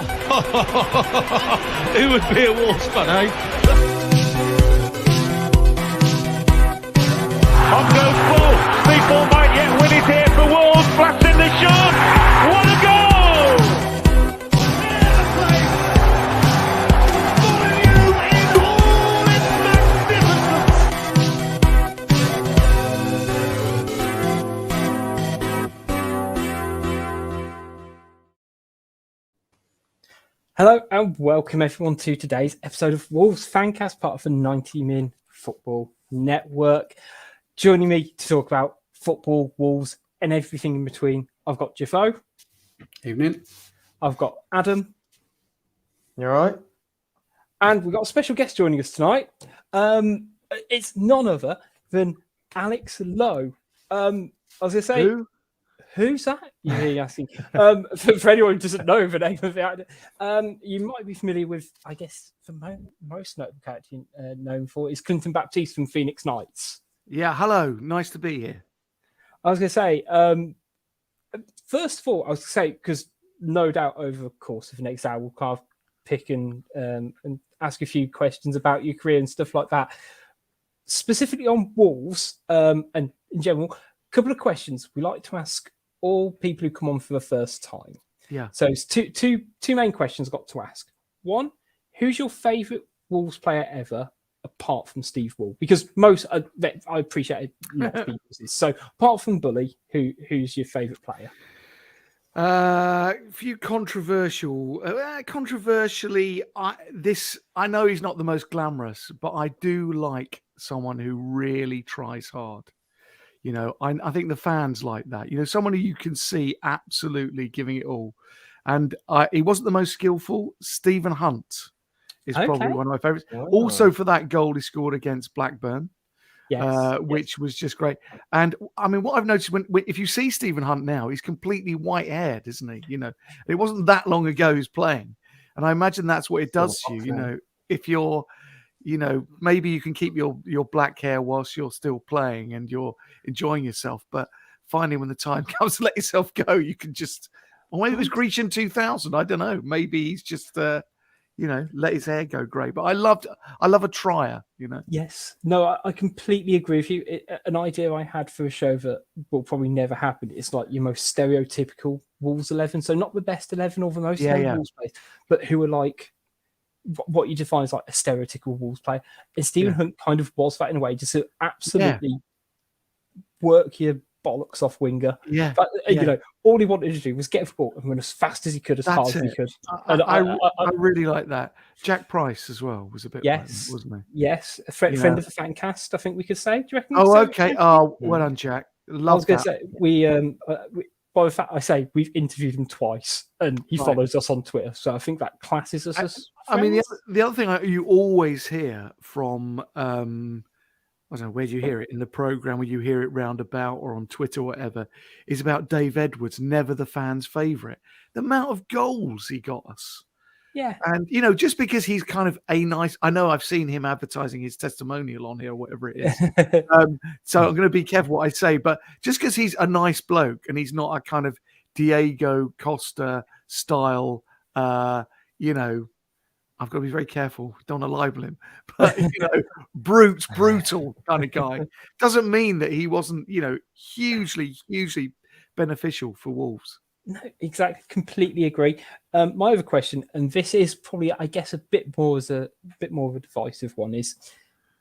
Who would be a Wolves fan, eh? On goes Paul. Speedball might yet win it here for Wolves. Flash in the shot. What a goal! Molineux in all its magnificence. Hello and welcome everyone to today's episode of Wolves Fancast, part of the 90min Football Network. Joining me to talk about football, Wolves, and everything in between, I've got Jafo. Evening. I've got Adam. You all right? And we've got a special guest joining us tonight. It's none other than Alex Lowe. I was going to say, who's that? You're asking. For anyone who doesn't know the name of the actor, you might be familiar with, I guess, the most notable character known for is Clinton Baptiste from Phoenix Knights. Yeah, hello. Nice to be here. I was going to say, first of all, I was going to say, because no doubt over the course of the next hour, we'll kind of pick and ask a few questions about your career and stuff like that. Specifically on Wolves and in general, a couple of questions we like to ask all people who come on for the first time. Yeah. So it's two main questions I've got to ask. One, who's your favourite Wolves player ever, apart from Steve Wall? Because most, I appreciate a lot of people's is. So apart from Bully, who's your favourite player? A few controversially, I know he's not the most glamorous, but I do like someone who really tries hard. You know, I think the fans like that. You know, someone who you can see absolutely giving it all. And he wasn't the most skillful. Stephen Hunt is probably one of my favourites. Oh. Also for that goal he scored against Blackburn, which was just great. And I mean, what I've noticed when if you see Stephen Hunt now, he's completely white-haired, isn't he? You know, it wasn't that long ago he's playing. And I imagine that's what it does to you. You know, if you're, you know, maybe you can keep your black hair whilst you're still playing and you're enjoying yourself. But finally, when the time comes to let yourself go, you can just, or maybe it was Grecian 2000. I don't know. Maybe he's just, you know, let his hair go grey. But I love a trier, you know. Yes. No, I completely agree with you. An idea I had for a show that will probably never happen. It's like your most stereotypical Wolves 11. So not the best 11 or the most Wolves players, but who are like, what you define as like a stereotypical Wolves player. And Stephen Hunt kind of was that in a way, just to absolutely work your bollocks off winger. Yeah. But, you know, all he wanted to do was get the ball and run as fast as he could, as hard as he could. I really like that. Jack Price as well was a bit, wasn't he? Yes. A friend of the Fancast, I think we could say. Do you reckon? Oh, okay. Oh, well done, Jack. I was going to say, we by the fact I say we've interviewed him twice and he follows us on Twitter. So I think that classes us as friends. I mean, the other thing you always hear from, I don't know, where do you hear it? In the programme, where you hear it roundabout or on Twitter or whatever, is about Dave Edwards, never the fans' favourite. The amount of goals he got us. Yeah. And, you know, just because he's kind of I know I've seen him advertising his testimonial on here or whatever it is. So I'm going to be careful what I say, but just because he's a nice bloke and he's not a kind of Diego Costa style, you know, I've got to be very careful. Don't want to libel him, but you know, brutal kind of guy doesn't mean that he wasn't, you know, hugely beneficial for Wolves. No, exactly. Completely agree. My other question, and this is probably, I guess, a bit more of a divisive one, is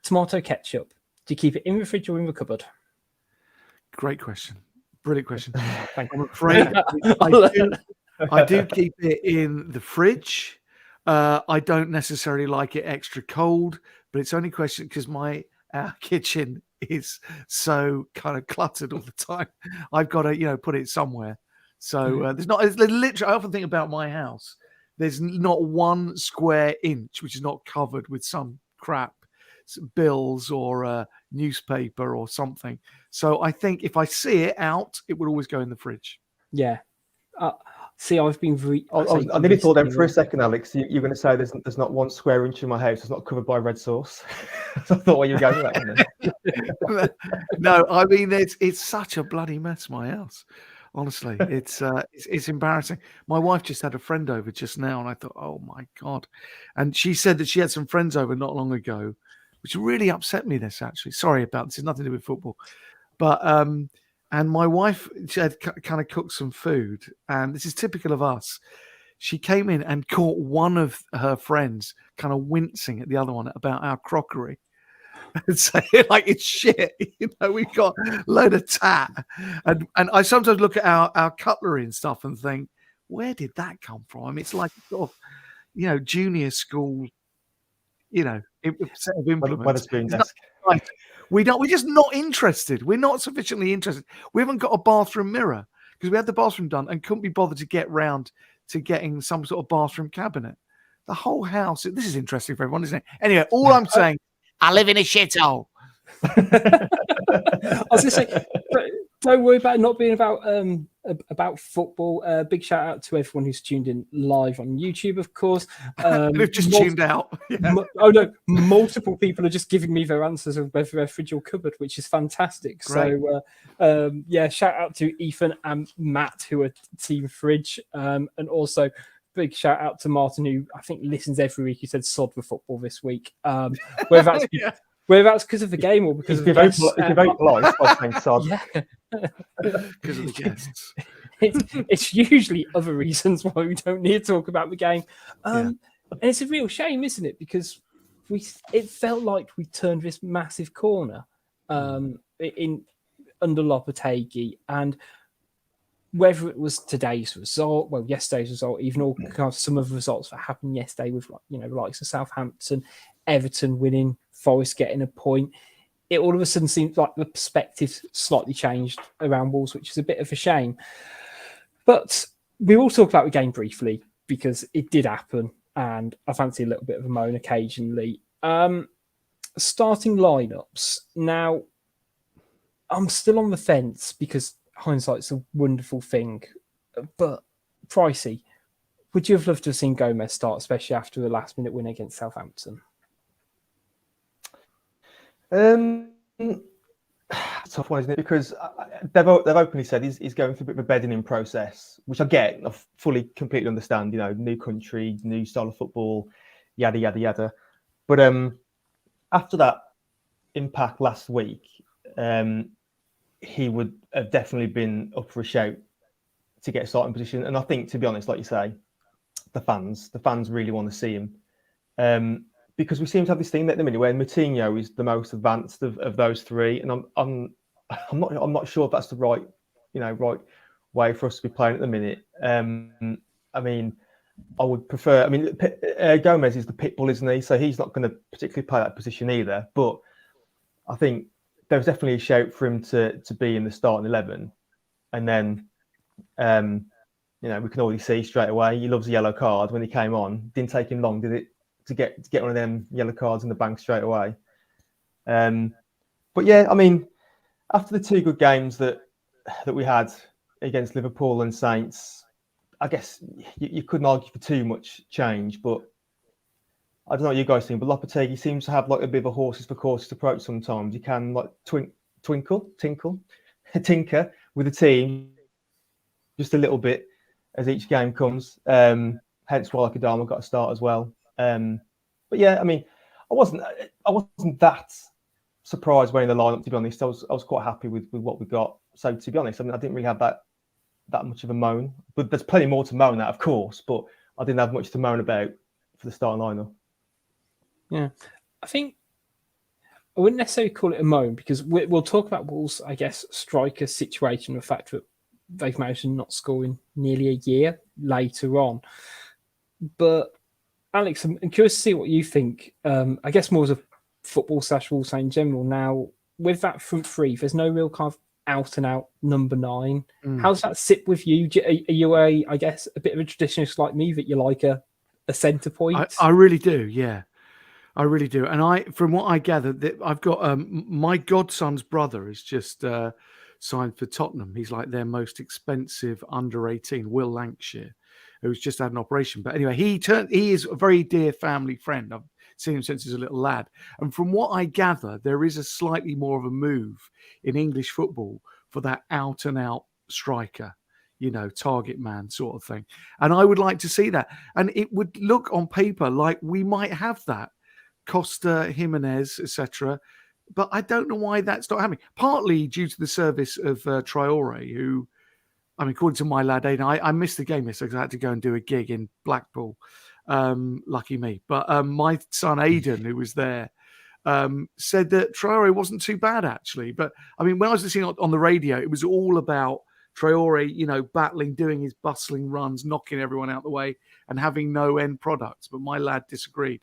tomato ketchup. Do you keep it in the fridge or in the cupboard? Great question. Brilliant question. Thank you. I'm afraid I do keep it in the fridge. I don't necessarily like it extra cold, but it's only a question because our kitchen is so kind of cluttered all the time. I've got to, you know, put it somewhere. So there's literally, I often think about my house. There's not one square inch which is not covered with some crap, bills or newspaper or something. So I think if I see it out, it would always go in the fridge. Yeah. See, I've been I nearly thought then for a second, Alex, you're going to say there's not one square inch in my house that's not covered by red sauce. I thought, well, you were going with that. No, I mean, it's such a bloody mess, my house. Honestly, it's embarrassing. My wife just had a friend over just now, and I thought, oh my God. And she said that she had some friends over not long ago, which really upset me. This actually, sorry about this. It's nothing to do with football, but and my wife, she had kind of cooked some food, and this is typical of us. She came in and caught one of her friends kind of wincing at the other one about our crockery. And say like it's shit, we've got a load of tat, and I sometimes look at our cutlery and stuff and think, where did that come from? I mean, it's like sort of, junior school, set of implements. We're just not interested. We're not sufficiently interested. We haven't got a bathroom mirror because we had the bathroom done and couldn't be bothered to get round to getting some sort of bathroom cabinet. The whole house. This is interesting for everyone, isn't it? Anyway, all I'm saying. I live in a shithole. I was going to say, don't worry about it not being about football. Big shout out to everyone who's tuned in live on YouTube, of course. They've just tuned out. Yeah. Oh no, multiple people are just giving me their answers of whether they're fridge or cupboard, which is fantastic. Great. So, shout out to Ethan and Matt who are Team Fridge, and also. Big shout out to Martin, who I think listens every week. He said sod for football this week. Whether that's because of the game or because of the guests. Because of the guests. It's usually other reasons why we don't need to talk about the game. And it's a real shame, isn't it? Because it felt like we turned this massive corner under Lopetegui, and whether it was today's result, yesterday's result, even all kind of some of the results that happened yesterday with the likes of Southampton, Everton winning, Forest getting a point, it all of a sudden seems like the perspective slightly changed around Wolves, which is a bit of a shame. But we will talk about the game briefly because it did happen, and I fancy a little bit of a moan occasionally. Starting lineups. Now, I'm still on the fence because hindsight's a wonderful thing, but Pricey, would you have loved to have seen Gomez start, especially after the last minute win against Southampton? Tough one, isn't it? Because they've openly said he's going through a bit of a bedding in process, which I get, I fully, completely understand. New country, new style of football, yada yada yada. But after that impact last week, he would have definitely been up for a shout to get a starting position. And I think, to be honest, like you say, the fans really want to see him. Because we seem to have this thing at the minute where Moutinho is the most advanced of those three. And I'm not sure if that's the right way for us to be playing at the minute. I mean, I would prefer, Gomez is the pit bull, isn't he? So he's not going to particularly play that position either. But I think there was definitely a shout for him to be in the starting 11. And then, we can already see straight away, he loves a yellow card. When he came on, didn't take him long, did it, to get one of them yellow cards in the bank straight away. But yeah, I mean, after the two good games that we had against Liverpool and Saints, I guess you couldn't argue for too much change, but I don't know what you guys think, but Lopetegui seems to have like a bit of a horses for courses approach sometimes. You can like tinker with the team just a little bit as each game comes. Hence why Adama got a start as well. But yeah, I mean, I wasn't that surprised when in the lineup, to be honest. I was quite happy with what we got. So to be honest, I didn't really have that much of a moan. But there's plenty more to moan at, of course. But I didn't have much to moan about for the starting lineup. Yeah, I think I wouldn't necessarily call it a moan because we'll talk about Wolves, I guess, striker situation, the fact that they've managed to not score in nearly a year later on. But Alex, I'm curious to see what you think. I guess more as a football / Wolves in general. Now, with that front three, there's no real kind of out and out number 9. How does that sit with you? Are you a bit of a traditionalist like me that you like a centre point? I really do, yeah. I really do. And from what I gather, I've got my godson's brother is just signed for Tottenham. He's like their most expensive under 18, Will Lancashire, who's just had an operation. But anyway, he is a very dear family friend. I've seen him since he's a little lad. And from what I gather, there is a slightly more of a move in English football for that out and out striker. target man sort of thing. And I would like to see that. And it would look on paper like we might have that. Costa, Jimenez, etc. But I don't know why that's not happening. Partly due to the service of Traore, who, according to my lad Aidan, I missed the game yesterday because I had to go and do a gig in Blackpool. Lucky me. But my son Aidan, who was there, said that Traore wasn't too bad, actually. But, when I was listening on the radio, it was all about Traore, battling, doing his bustling runs, knocking everyone out the way and having no end products. But my lad disagreed.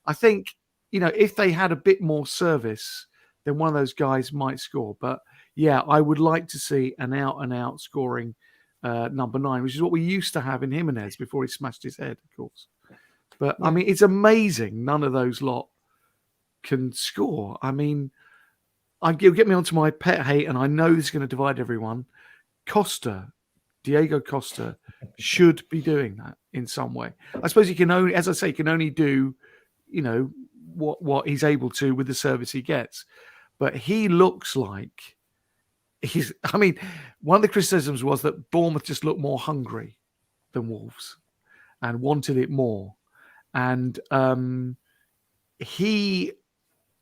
I think, if they had a bit more service, then one of those guys might score. But, yeah, I would like to see an out-and-out scoring number 9, which is what we used to have in Jimenez before he smashed his head, of course. But, it's amazing none of those lot can score. You'll get me onto my pet hate, and I know this is going to divide everyone. Diego Costa should be doing that in some way. I suppose he can only, as I say, do, what he's able to with the service he gets. But he looks like one of the criticisms was that Bournemouth just looked more hungry than Wolves and wanted it more. And he,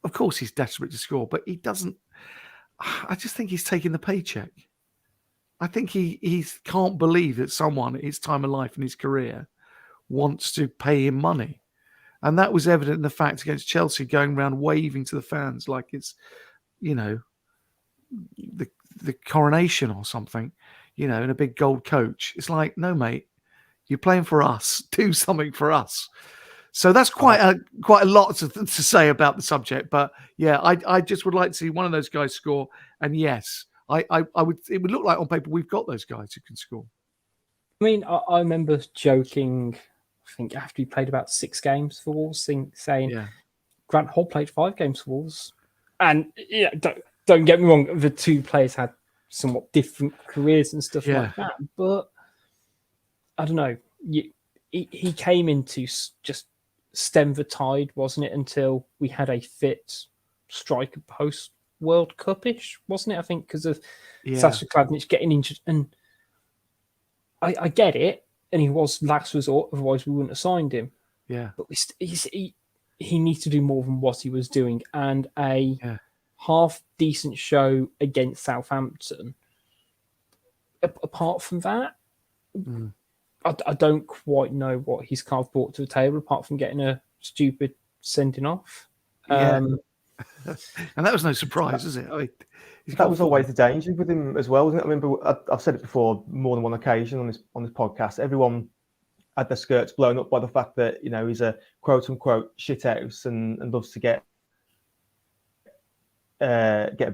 of course, he's desperate to score, but he doesn't. I just think he's taking the paycheck. I think he can't believe that someone at his time of life in his career wants to pay him money. And that was evident in the fact against Chelsea, going around waving to the fans like it's, the coronation or something, in a big gold coach. It's like, no, mate, you're playing for us. Do something for us. So that's quite a lot to say about the subject. But yeah, I just would like to see one of those guys score. And yes, I would. It would look like on paper we've got those guys who can score. I remember joking. I think after he played about 6 games for Wolves, saying Grant Hobb played 5 games for Wolves, and don't get me wrong, the 2 players had somewhat different careers and stuff like that. But I don't know. He came in to just stem the tide, wasn't it? Until we had a fit striker post World Cup-ish, wasn't it? I think because of Sasha Kladnic getting injured, and I get it, and he was last resort. Otherwise, we wouldn't have signed him. Yeah, but he needs to do more than what he was doing, and a half decent show against Southampton. Apart from that, I don't quite know what he's kind of brought to the table, apart from getting a stupid sending off. And that was no surprise, is it? That was always the danger with him as well, wasn't it? I remember I've said it before more than one occasion on this podcast. Everyone had their skirts blown up by the fact that he's a quote unquote shithouse and loves to get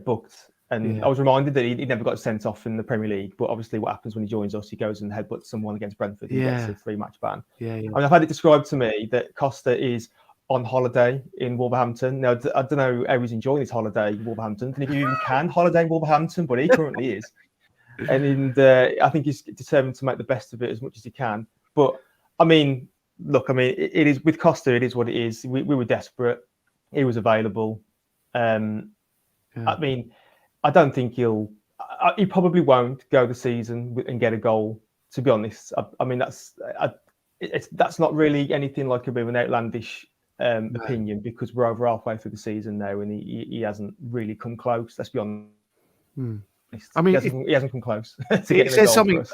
booked. And I was reminded that he never got sent off in the Premier League. But obviously, what happens when he joins us? He goes and headbutts someone against Brentford and gets a 3-match ban. I've had it described to me that Costa is on holiday in Wolverhampton. Now, I don't know how he's enjoying his holiday in Wolverhampton, and if you even can holiday in Wolverhampton, but he currently is. And I think he's determined to make the best of it as much as he can. But look, it is with Costa. It is what it is. We were desperate. He was available. I don't think he probably won't go the season and get a goal. To be honest, that's not really anything like a bit of an outlandish opinion, because we're over halfway through the season now, and he hasn't really come close. Let's be honest. He hasn't come close. It says something. Is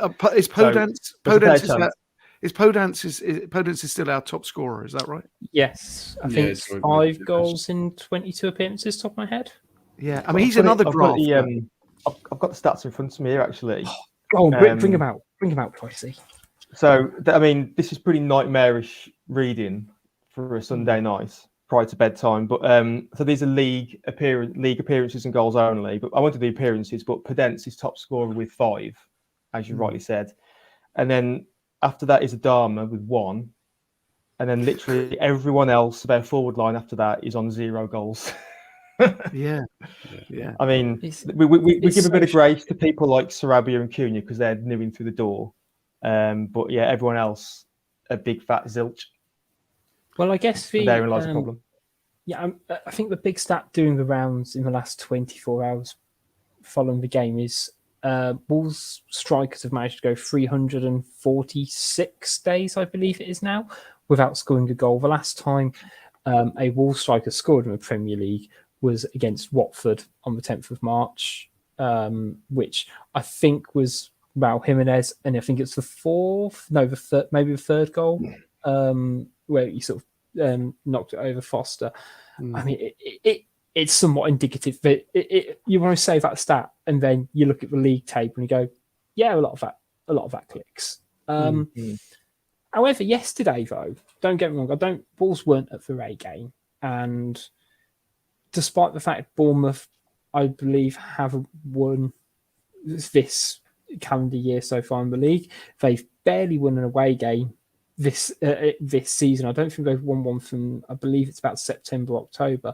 Podence is still our top scorer? Is that right? Yes, I think it's 5 goals in 22 appearances, top of my head. Yeah, he's another graph. I've got the stats in front of me here, actually. Go on, bring him out. Bring him out, Pricey. So, this is pretty nightmarish reading for a Sunday night prior to bedtime. But so these are league appearances and goals only. But I went to the appearances. But Podence is top scorer with 5, as you rightly said, and then after that is Adama with 1, and then literally everyone else, their forward line after that, is on 0 goals. Yeah. We give a bit of grace to people like Sarabia and Cunha because they're newing through the door. But yeah, everyone else, a big fat zilch. Well, I guess therein lies the problem. Yeah, I think the big stat doing the rounds in the last 24 hours following the game is Wolves strikers have managed to go 346 days, I believe it is now, without scoring a goal. The last time a Wolves striker scored in the Premier League was against Watford on the 10th of March, which I think was Raul Jimenez, and I think it's the third goal, where he sort of knocked it over Foster. I mean, it's somewhat indicative that you want to say that stat, and then you look at the league table and you go, yeah, a lot of that clicks. However, yesterday though, don't get me wrong, Wolves weren't at the away game, and despite the fact Bournemouth, I believe, have won this calendar year so far in the league, they've barely won an away game this season. I don't think they've won one from, I believe it's about September, October.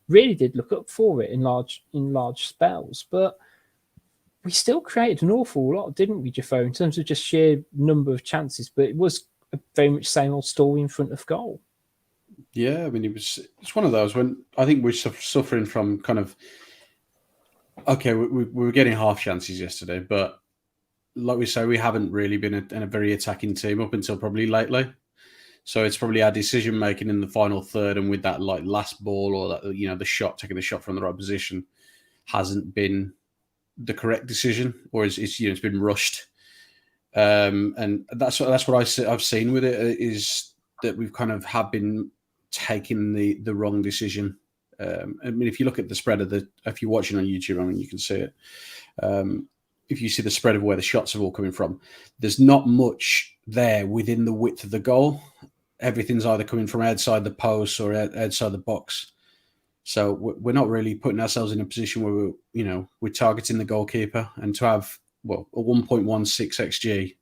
Really did look up for it in large spells, but we still created an awful lot, didn't we, Jafo, in terms of just sheer number of chances? But it was very much same old story in front of goal. Yeah, I mean, it's one of those when I think we're suffering from kind of, okay, we were getting half chances yesterday, but like we say, we haven't really been a very attacking team up until probably lately. So it's probably our decision making in the final third, and with that like last ball or that, taking the shot from the right position, hasn't been the correct decision, or it's been rushed. And that's what I've seen with it, is that we've kind of have been taking the wrong decision. I mean, if you look at the spread if you're watching on YouTube, I mean, you can see it. If you see the spread of where the shots are all coming from, there's not much there within the width of the goal. Everything's either coming from outside the post or outside the box. So we're not really putting ourselves in a position where we're targeting the goalkeeper, and to have a 1.16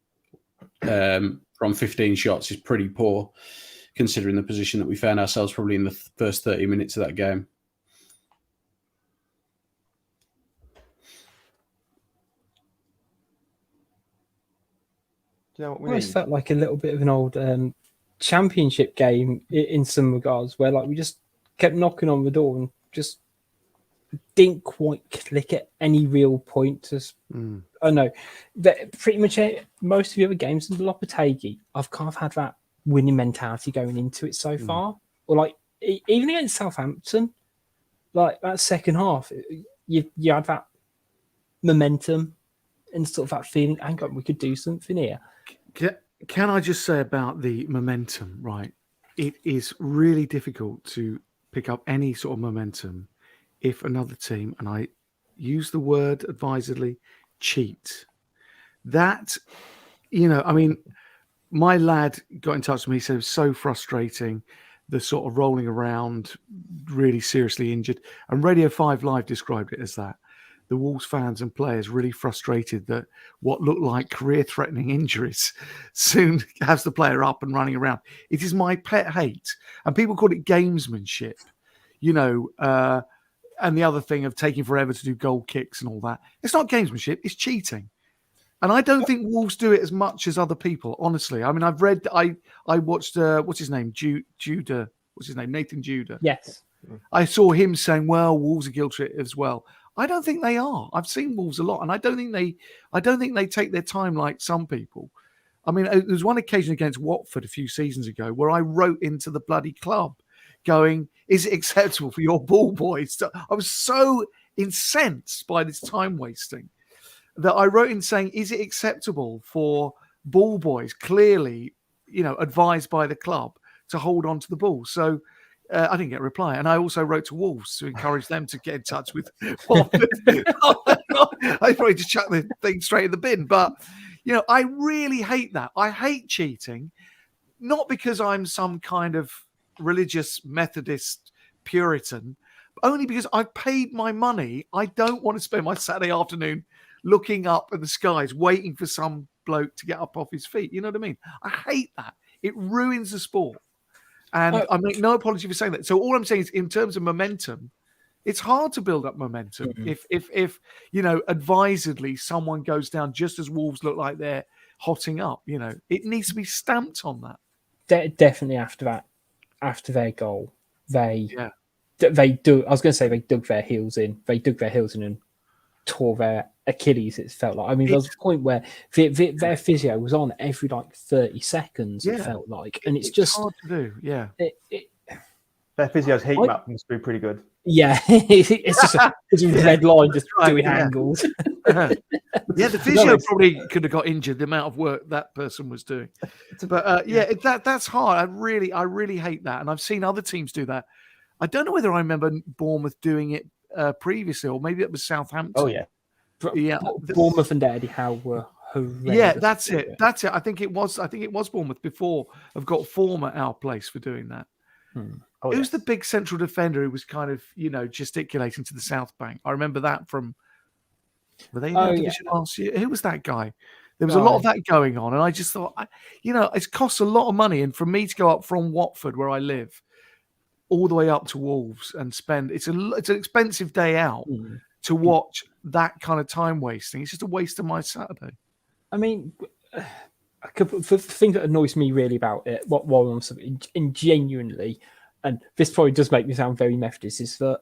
XG from 15 shots is pretty poor, considering the position that we found ourselves probably in the first 30 minutes of that game. Do you know what we almost need? felt like a little bit of an old championship game in some regards, where like we just kept knocking on the door and just didn't quite click at any real point. I know that pretty much most of the other games in the Lopetegui, I've kind of had that winning mentality going into it so far. Or like even against Southampton, like that second half, you had that momentum and sort of that feeling, hang on, we could do something here. Can I just say about the momentum, right? It is really difficult to pick up any sort of momentum if another team, and I use the word advisedly, cheat. That, I mean, my lad got in touch with me, he said it was so frustrating, the sort of rolling around, really seriously injured. And Radio 5 Live described it as that. The Wolves fans and players really frustrated that what looked like career-threatening injuries soon has the player up and running around. It is my pet hate. And people call it gamesmanship, and the other thing of taking forever to do goal kicks and all that. It's not gamesmanship, it's cheating. And I don't think Wolves do it as much as other people, honestly. I mean, I watched, what's his name? Judah. What's his name? Nathan Judah. Yes. I saw him saying, well, Wolves are guilty as well. I don't think they are. I've seen Wolves a lot, and I don't think they take their time like some people. I mean, there was one occasion against Watford a few seasons ago where I wrote into the bloody club going, is it acceptable for your ball boys? I was so incensed by this time wasting that I wrote in saying, is it acceptable for ball boys, clearly, advised by the club, to hold on to the ball? So I didn't get a reply. And I also wrote to Wolves to encourage them to get in touch with Watford. I probably just chucked the thing straight in the bin. But, I really hate that. I hate cheating, not because I'm some kind of religious Methodist Puritan, only because I've paid my money. I don't want to spend my Saturday afternoon looking up at the skies, waiting for some bloke to get up off his feet. You know what I mean? I hate that. It ruins the sport. And I make no apology for saying that. So all I'm saying is, in terms of momentum, it's hard to build up momentum if advisedly someone goes down just as Wolves look like they're hotting up. It needs to be stamped on that. Definitely after their goal, they do. I was going to say they dug their heels in. They dug their heels in and tore their Achilles. It felt like. I mean, there was a point where their physio was on every like 30 seconds. It felt like, and it's just hard to do. Yeah, their physio's heat map must be pretty good. Yeah, it's just a red line just doing angles. The physio probably could have got injured. The amount of work that person was doing, but that's hard. I really hate that, and I've seen other teams do that. I don't know whether I remember Bournemouth doing it previously, or maybe it was Southampton. Oh yeah. Bournemouth and Eddie Howe were horrendous. Yeah, that's it. That's it. I think it was Bournemouth before have got form at our place for doing that. Who's the big central defender who was kind of, gesticulating to the South Bank? I remember that from. Were they in the division last year? Who was that guy? There was a lot of that going on, and I just thought, it costs a lot of money, and for me to go up from Watford, where I live, all the way up to Wolves and spend it's an expensive day out to watch that kind of time wasting. It's just a waste of my Saturday. I mean, the thing that annoys me really about it, while I'm and genuinely, and this probably does make me sound very Methodist, is that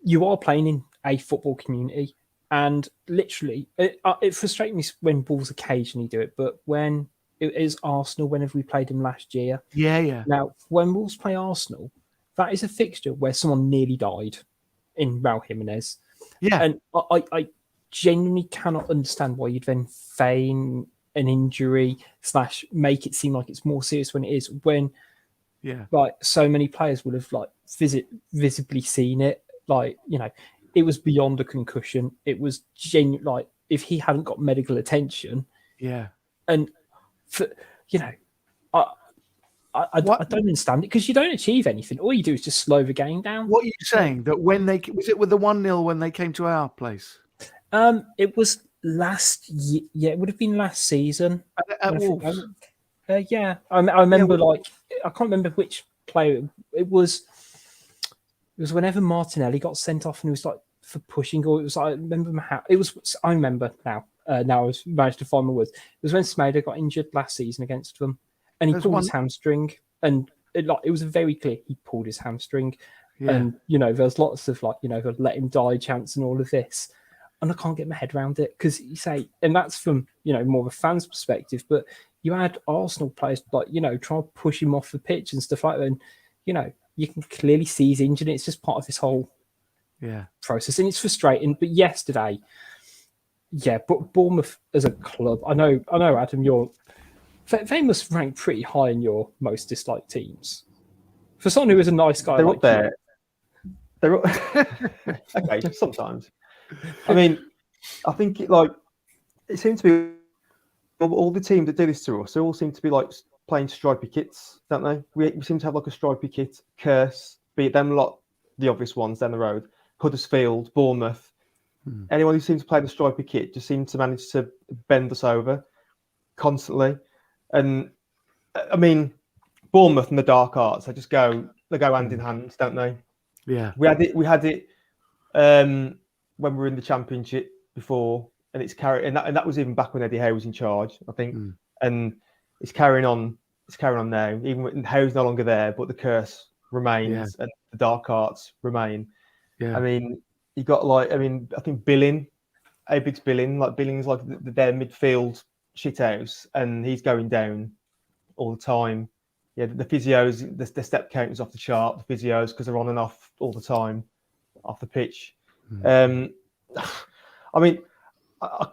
you are playing in a football community, and literally, it frustrates me when Bulls occasionally do it, but when it is Arsenal, whenever we played them last year. Yeah. Now, when Wolves play Arsenal, that is a fixture where someone nearly died in Raul Jimenez. Yeah. And I genuinely cannot understand why you'd then feign an injury / make it seem like it's more serious when it is, when so many players would have visibly seen it. It was beyond a concussion. It was genuine. If he hadn't got medical attention. Yeah. And I don't understand it, because you don't achieve anything. All you do is just slow the game down. What are you saying? That when was it with the 1-0 when they came to our place? It was last year. Yeah, it would have been last season. At Wolves. I remember. I can't remember which player it was. It was whenever Martinelli got sent off, and it was for pushing. Or it was I remember how it was. I remember now. Now I was managed to find my words. It was when Smader got injured last season against them, and he pulled his hamstring, and it was very clear he pulled his hamstring. Yeah. And there's lots of let him die chance and all of this, and I can't get my head around it, because you say, and that's from more of a fan's perspective, but you had Arsenal players try to push him off the pitch and stuff like that, and you can clearly see he's injured. It's just part of this whole process, and it's frustrating. But yesterday. Yeah, but Bournemouth as a club, I know, Adam, they must rank pretty high in your most disliked teams. For someone who is a nice guy, they're up there. They're up... okay, sometimes. I mean, I think it seems to be all the teams that do this to us. They all seem to be playing stripy kits, don't they? We seem to have a stripy kit. Curse, be it them the obvious ones down the road. Huddersfield, Bournemouth. Anyone who seems to play the stripy kit just seems to manage to bend us over constantly. And I mean, Bournemouth and the dark arts, they go hand in hand, don't they? Yeah. We had it when we were in the Championship before, and it's carried, and that was even back when Eddie Howe was in charge, I think. And it's carrying on now, even when Howe's no longer there, but the curse remains and the dark arts remain. Yeah. I mean, you got I think Billing, Abig's Billing, Billing's their midfield shithouse, and he's going down all the time. Yeah, the physios, the step count is off the chart. The physios, because they're on and off all the time, off the pitch. I mean, I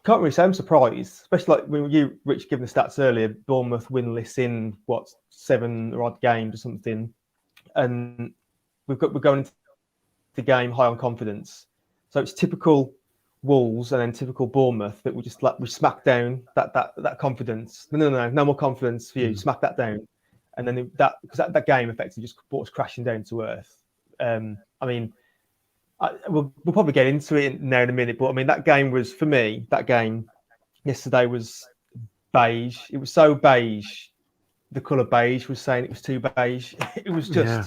can't really say I'm surprised, especially when you, Rich, given the stats earlier. Bournemouth winless in 7 or odd games or something, and we're going into the game high on confidence. So it's typical Wolves and then typical Bournemouth that we just we smack down that confidence. No more confidence for you. Smack that down, and then that game effectively just brought us crashing down to earth. I mean, we'll probably get into it now in a minute, but I mean that game was, for me, that game yesterday was beige. It was so beige. The colour beige was saying it was too beige. It was just. Yeah.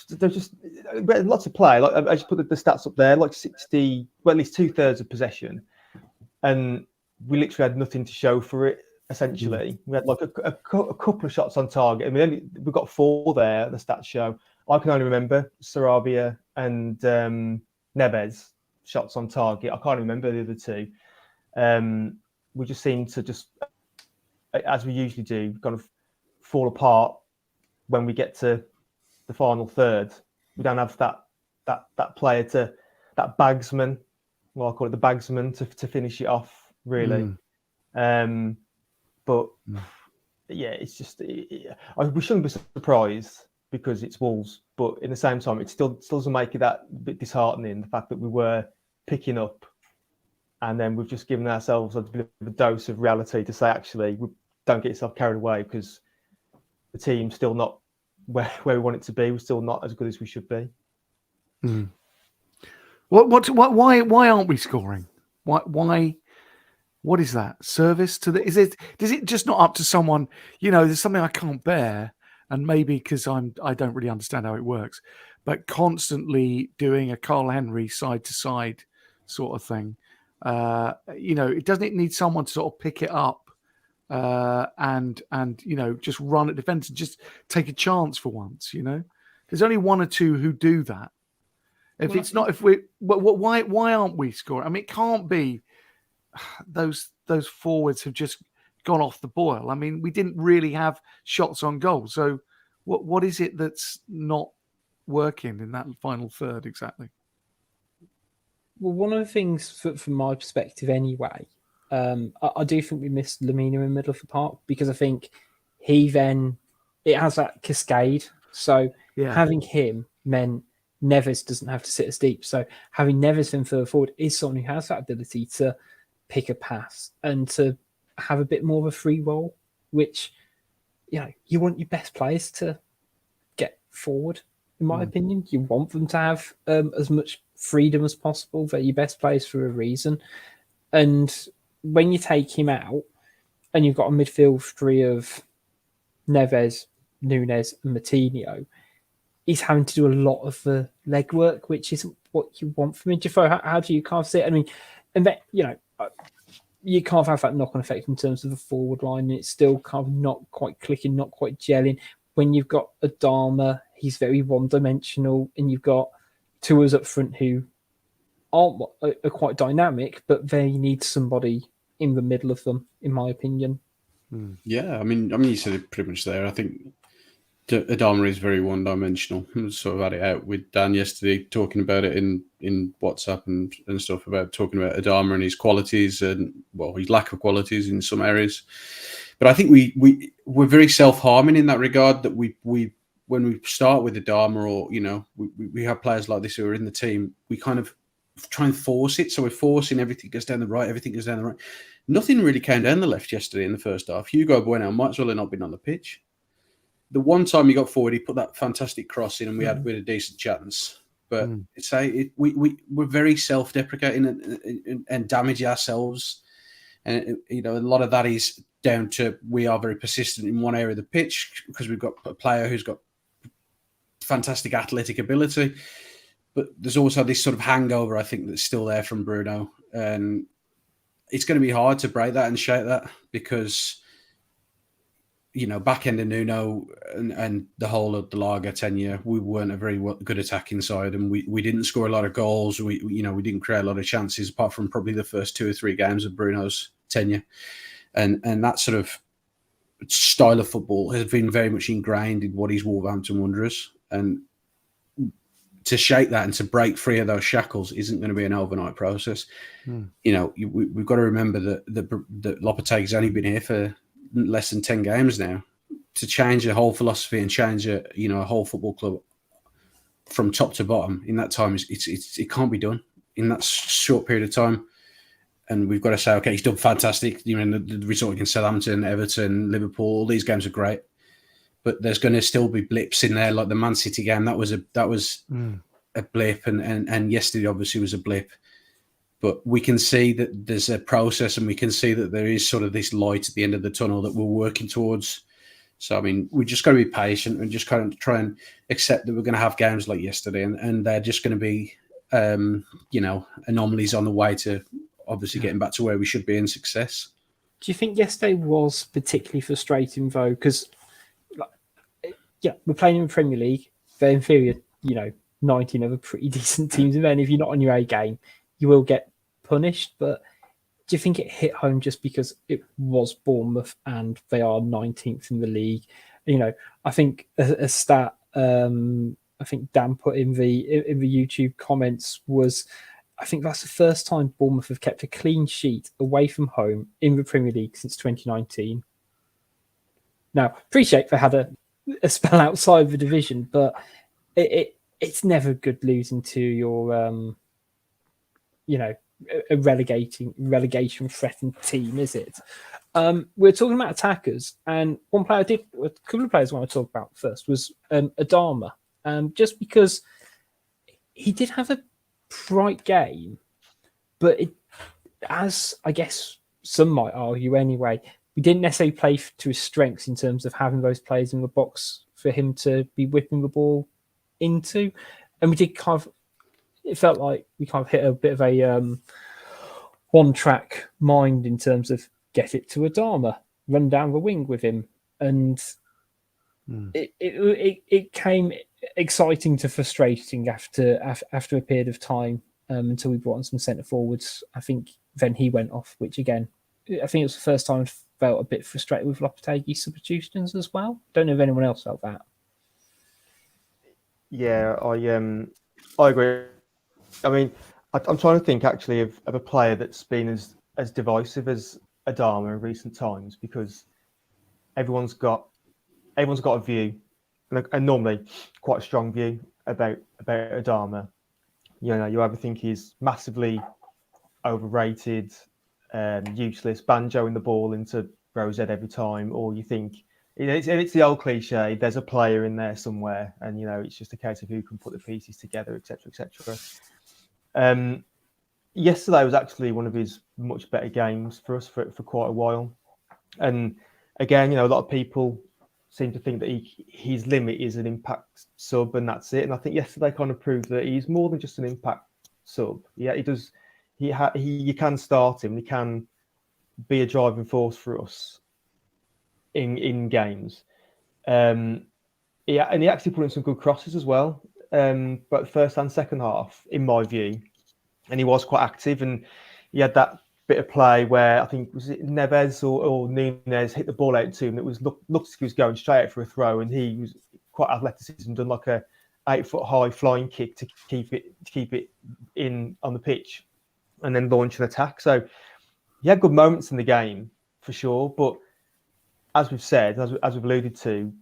There's just lots of play. I just put the stats up there, 60, at least 2/3 of possession, and we literally had nothing to show for it. Essentially, we had a couple of shots on target. I mean, we got 4 there. The stats show. I can only remember Sarabia and Neves shots on target. I can't remember the other two. We just seem to just, as we usually do, kind of fall apart when we get to the final third. We don't have that player that bagsman. Well, I call it the bagsman to finish it off, really. But yeah, it's just we shouldn't be surprised because it's Wolves, but in the same time, it still doesn't make it that bit disheartening. The fact that we were picking up, and then we've just given ourselves a bit of a dose of reality to say, actually, don't get yourself carried away because the team's still not where we want it to be. We're still not as good as we should be. Why aren't we scoring? Why? What is that? Service to the? Is it just not up to someone? There's something I can't bear, and maybe because I don't really understand how it works, but constantly doing a Carl Henry side to side sort of thing. It doesn't need someone to sort of pick it up and just run at defense and just take a chance for once. There's only one or two who do that. Why aren't we scoring? I mean, it can't be those forwards have just gone off the boil. I mean, we didn't really have shots on goal. So what is it that's not working in that final third exactly? Well, one of the things from my perspective anyway, I do think we missed Lamina in the middle of the park because I think it has that cascade. So having him meant Neves doesn't have to sit as deep. So having Neves in further forward is someone who has that ability to pick a pass and to have a bit more of a free roll, which, you want your best players to get forward, in my opinion. You want them to have as much freedom as possible. They're your best players for a reason. And when you take him out and you've got a midfield three of Neves, Nunes and Moutinho, he's having to do a lot of the legwork, which isn't what you want from him. Defoe, how do you kind of see it? I mean, and that, you can't have that knock-on effect in terms of the forward line, and it's still kind of not quite clicking, not quite gelling. When you've got Adama, he's very one-dimensional, and you've got two us up front who are quite dynamic, but they need somebody in the middle of them, in my opinion. Yeah, I mean, you said it pretty much there. I think Adama is very one-dimensional. I sort of had it out with Dan yesterday, talking about it in WhatsApp and stuff, about talking about Adama and his qualities and, well, his lack of qualities in some areas. But I think we're very self-harming in that regard, that we when we start with Adama, or, we have players like this who are in the team, we kind of try and force it. So we're forcing everything goes down the right, everything goes down the right. Nothing really came down the left yesterday in the first half. Hugo Bueno might as well have not been on the pitch. The one time he got forward, he put that fantastic cross in, and we had a decent chance. But we're very self-deprecating and damage ourselves. And a lot of that is down to we are very persistent in one area of the pitch because we've got a player who's got fantastic athletic ability. But there's also this sort of hangover, I think, that's still there from Bruno, and it's going to be hard to break that and shake that because, back end of Nuno and the whole of the Lager tenure, we weren't a very good attacking side, and we didn't score a lot of goals. We didn't create a lot of chances apart from probably the first 2 or 3 games of Bruno's tenure, and that sort of style of football has been very much ingrained in what is Wolverhampton Wanderers, and to shake that and to break free of those shackles isn't going to be an overnight process. We've got to remember that Lopetegui's only been here for less than 10 games now. To change a whole philosophy and change a whole football club from top to bottom in that time, it can't be done in that short period of time. And we've got to say, okay, he's done fantastic. The result against Southampton, Everton, Liverpool, all these games are great. But there's going to still be blips in there, like the Man City game. That was a blip, and yesterday obviously was a blip. But we can see that there's a process, and we can see that there is sort of this light at the end of the tunnel that we're working towards. So, I mean, we just got to be patient and just kind of try and accept that we're going to have games like yesterday, and they're just going to be, anomalies on the way to obviously getting back to where we should be in success. Do you think yesterday was particularly frustrating, though? Because, we're playing in the Premier League. They're inferior, 19 other pretty decent teams. And then if you're not on your A game, you will get punished. But do you think it hit home just because it was Bournemouth and they are 19th in the league? You know, I think a stat I think Dan put in the YouTube comments was, I think that's the first time Bournemouth have kept a clean sheet away from home in the Premier League since 2019. Now, appreciate they had a spell outside the division, but it's never good losing to your, you know, a relegation threatened team, is it? We're talking about attackers, and a couple of players I want to talk about first was Adama, just because he did have a bright game, but as I guess some might argue anyway, we didn't necessarily play to his strengths in terms of having those players in the box for him to be whipping the ball into, and we did it felt like we kind of hit a bit of a one-track mind in terms of get it to Adama, run down the wing with him, and it came exciting to frustrating after a period of time until we brought on some centre forwards. I think then he went off, which again, I think it was the first time I felt a bit frustrated with Lopetegui's substitutions as well. Don't know if anyone else felt that. Yeah, I agree. I mean, I'm trying to think actually of a player that's been as divisive as Adama in recent times, because everyone's got a view, and normally quite a strong view about Adama. You know, you either think he's massively overrated, useless, banjoing the ball into Rose Ed every time, or you think, you know, it's the old cliche, there's a player in there somewhere, and you know, it's just a case of who can put the pieces together, etc., etc. Yesterday was actually one of his much better games for us for quite a while, and again, you know, a lot of people seem to think that his limit is an impact sub and that's it. And I think yesterday kind of proved that he's more than just an impact sub. Yeah, he does. You can start him. He can be a driving force for us in games. And he actually put in some good crosses as well. But first and second half, in my view, and he was quite active, and he had that bit of play where I think was it Neves or Nunez hit the ball out to him. It was looked like he was going straight out for a throw, and he was quite athleticism, done like a 8-foot high flying kick to keep it in on the pitch, and then launch an attack. So he had good moments in the game for sure, but as we've said, as we've alluded to,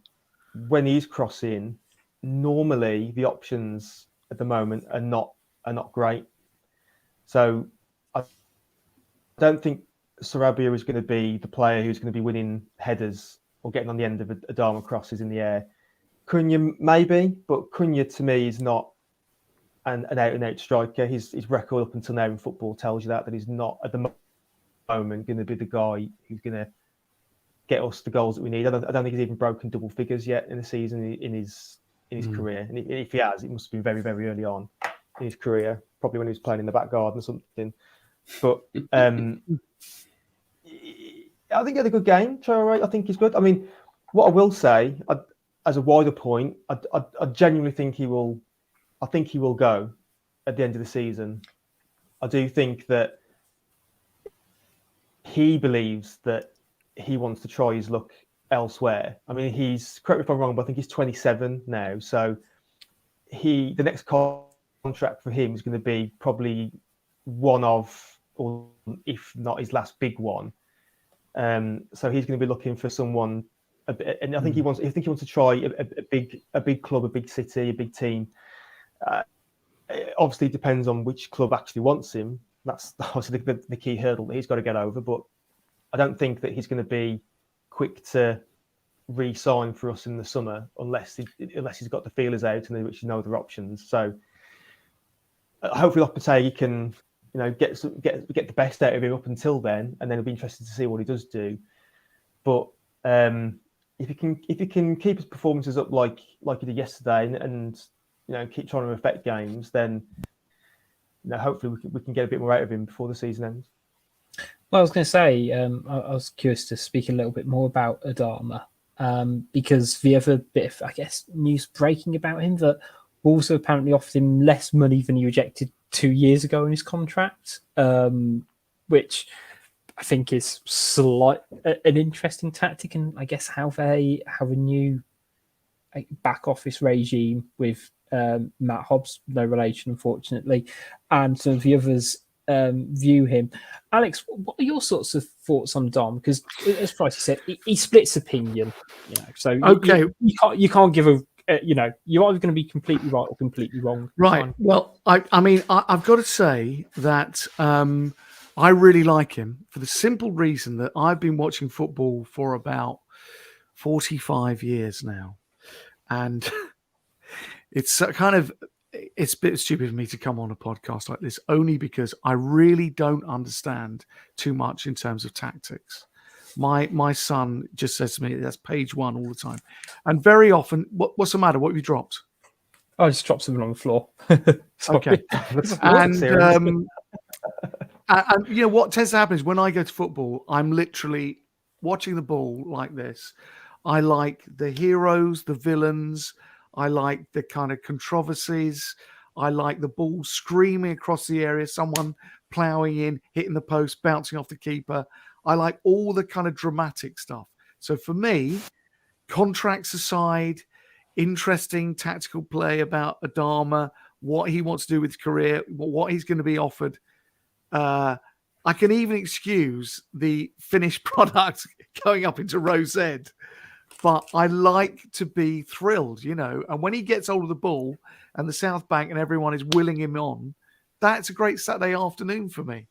when he's crossing, normally the options at the moment are not great. So I don't think Sarabia is going to be the player who's going to be winning headers or getting on the end of Adama crosses in the air. Cunha maybe, but Cunha to me is not an out-and-out striker. His record up until now in football tells you that he's not at the moment going to be the guy who's going to get us the goals that we need. I don't think he's even broken double figures yet in the season in his career. And if he has, it must have been very, very early on in his career, probably when he was playing in the back garden or something. But I think he had a good game. Traore, I think he's good. I mean, what I will say, as a wider point, I genuinely think he will. I think he will go at the end of the season. I do think that he believes that he wants to try his luck elsewhere. I mean, correct me if I'm wrong, but I think he's 27 now. So the next contract for him is going to be probably one of, or if not his last big one. So he's going to be looking for someone, and I think he wants to try a big club, a big city, a big team. It obviously depends on which club actually wants him. That's obviously the key hurdle that he's got to get over. But I don't think that he's going to be quick to re-sign for us in the summer unless he's got the feelers out and which no other options. So hopefully Lopetegui can, you know, get the best out of him up until then, and then it'll be interesting to see what he does do. But if he can keep his performances up like he did yesterday, and you know, keep trying to affect games, then you know, hopefully we can get a bit more out of him before the season ends. Well, I was going to say, I was curious to speak a little bit more about Adama, because the other bit of, I guess, news breaking about him that Wolves apparently offered him less money than he rejected 2 years ago in his contract, which I think is an interesting tactic, and I guess how they have a new back office regime with Matt Hobbs, no relation, unfortunately, and some of the others view him. Alex, what are your sorts of thoughts on Dom? Because as Pricey said, he splits opinion. So you can't give a you're either going to be completely right or completely wrong. Right. Well, I mean, I've got to say that I really like him for the simple reason that I've been watching football for about 45 years now. And it's it's a bit stupid for me to come on a podcast like this, only because I really don't understand too much in terms of tactics. My son just says to me, that's page one all the time. And very often, what's the matter? What have you dropped? I just dropped something on the floor. Okay. And what tends to happen is when I go to football, I'm literally watching the ball like this. I like the heroes, the villains. I like the kind of controversies. I like the ball screaming across the area, someone ploughing in, hitting the post, bouncing off the keeper. I like all the kind of dramatic stuff. So for me, contracts aside, interesting tactical play about Adama, what he wants to do with his career, what he's going to be offered. I can even excuse the finished product going up into row Z, but I like to be thrilled, And when he gets hold of the ball and the South Bank and everyone is willing him on, that's a great Saturday afternoon for me.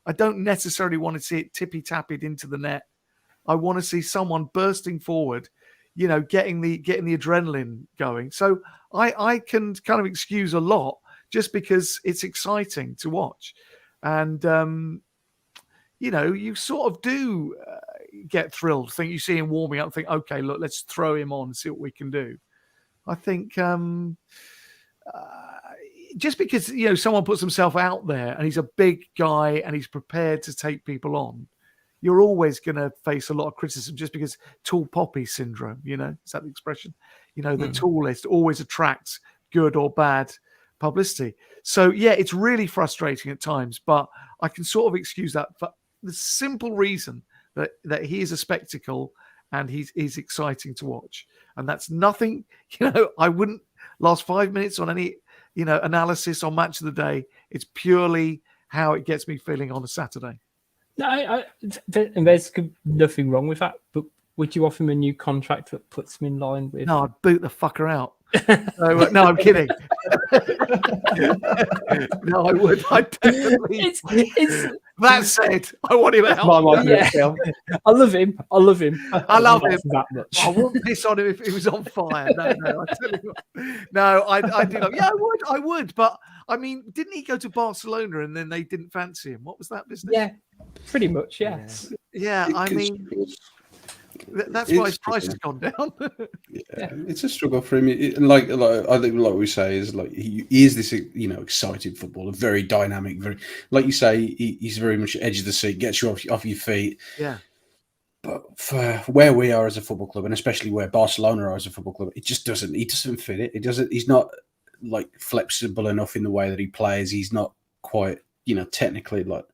I don't necessarily want to see it tippy-tappied into the net. I want to see someone bursting forward, getting the adrenaline going. So I can kind of excuse a lot just because it's exciting to watch. And, you sort of do get thrilled. Think you see him warming up and think, okay, look, let's throw him on and see what we can do. I think just because, someone puts himself out there and he's a big guy and he's prepared to take people on, you're always going to face a lot of criticism just because tall poppy syndrome, is that the expression? The tallest always attracts good or bad publicity. So, yeah, it's really frustrating at times, but I can sort of excuse that for the simple reason that he is a spectacle and he's exciting to watch. And that's nothing, I wouldn't last 5 minutes on any, analysis on match of the day. It's purely how it gets me feeling on a Saturday. No, and there's nothing wrong with that. But would you offer him a new contract that puts him in line with? No, I'd boot the fucker out. No, I'm kidding. No, I would. I definitely. That said, I want him out. Yeah. I love him. I love him that much. I wouldn't piss on him if he was on fire. No, I tell you what. No, I do not. Yeah, I would. But I mean, didn't he go to Barcelona and then they didn't fancy him? What was that business? Yeah, pretty much. Yes. Yeah, I mean. That's why his price has gone down. Yeah, it's a struggle for him. Like I think, like we say, is like he is this, exciting footballer, very dynamic, very, like you say, he's very much edge of the seat, gets you off your feet. Yeah. But for where we are as a football club, and especially where Barcelona are as a football club, it just doesn't. He doesn't fit it. It doesn't. He's not like flexible enough in the way that he plays. He's not quite, technically like,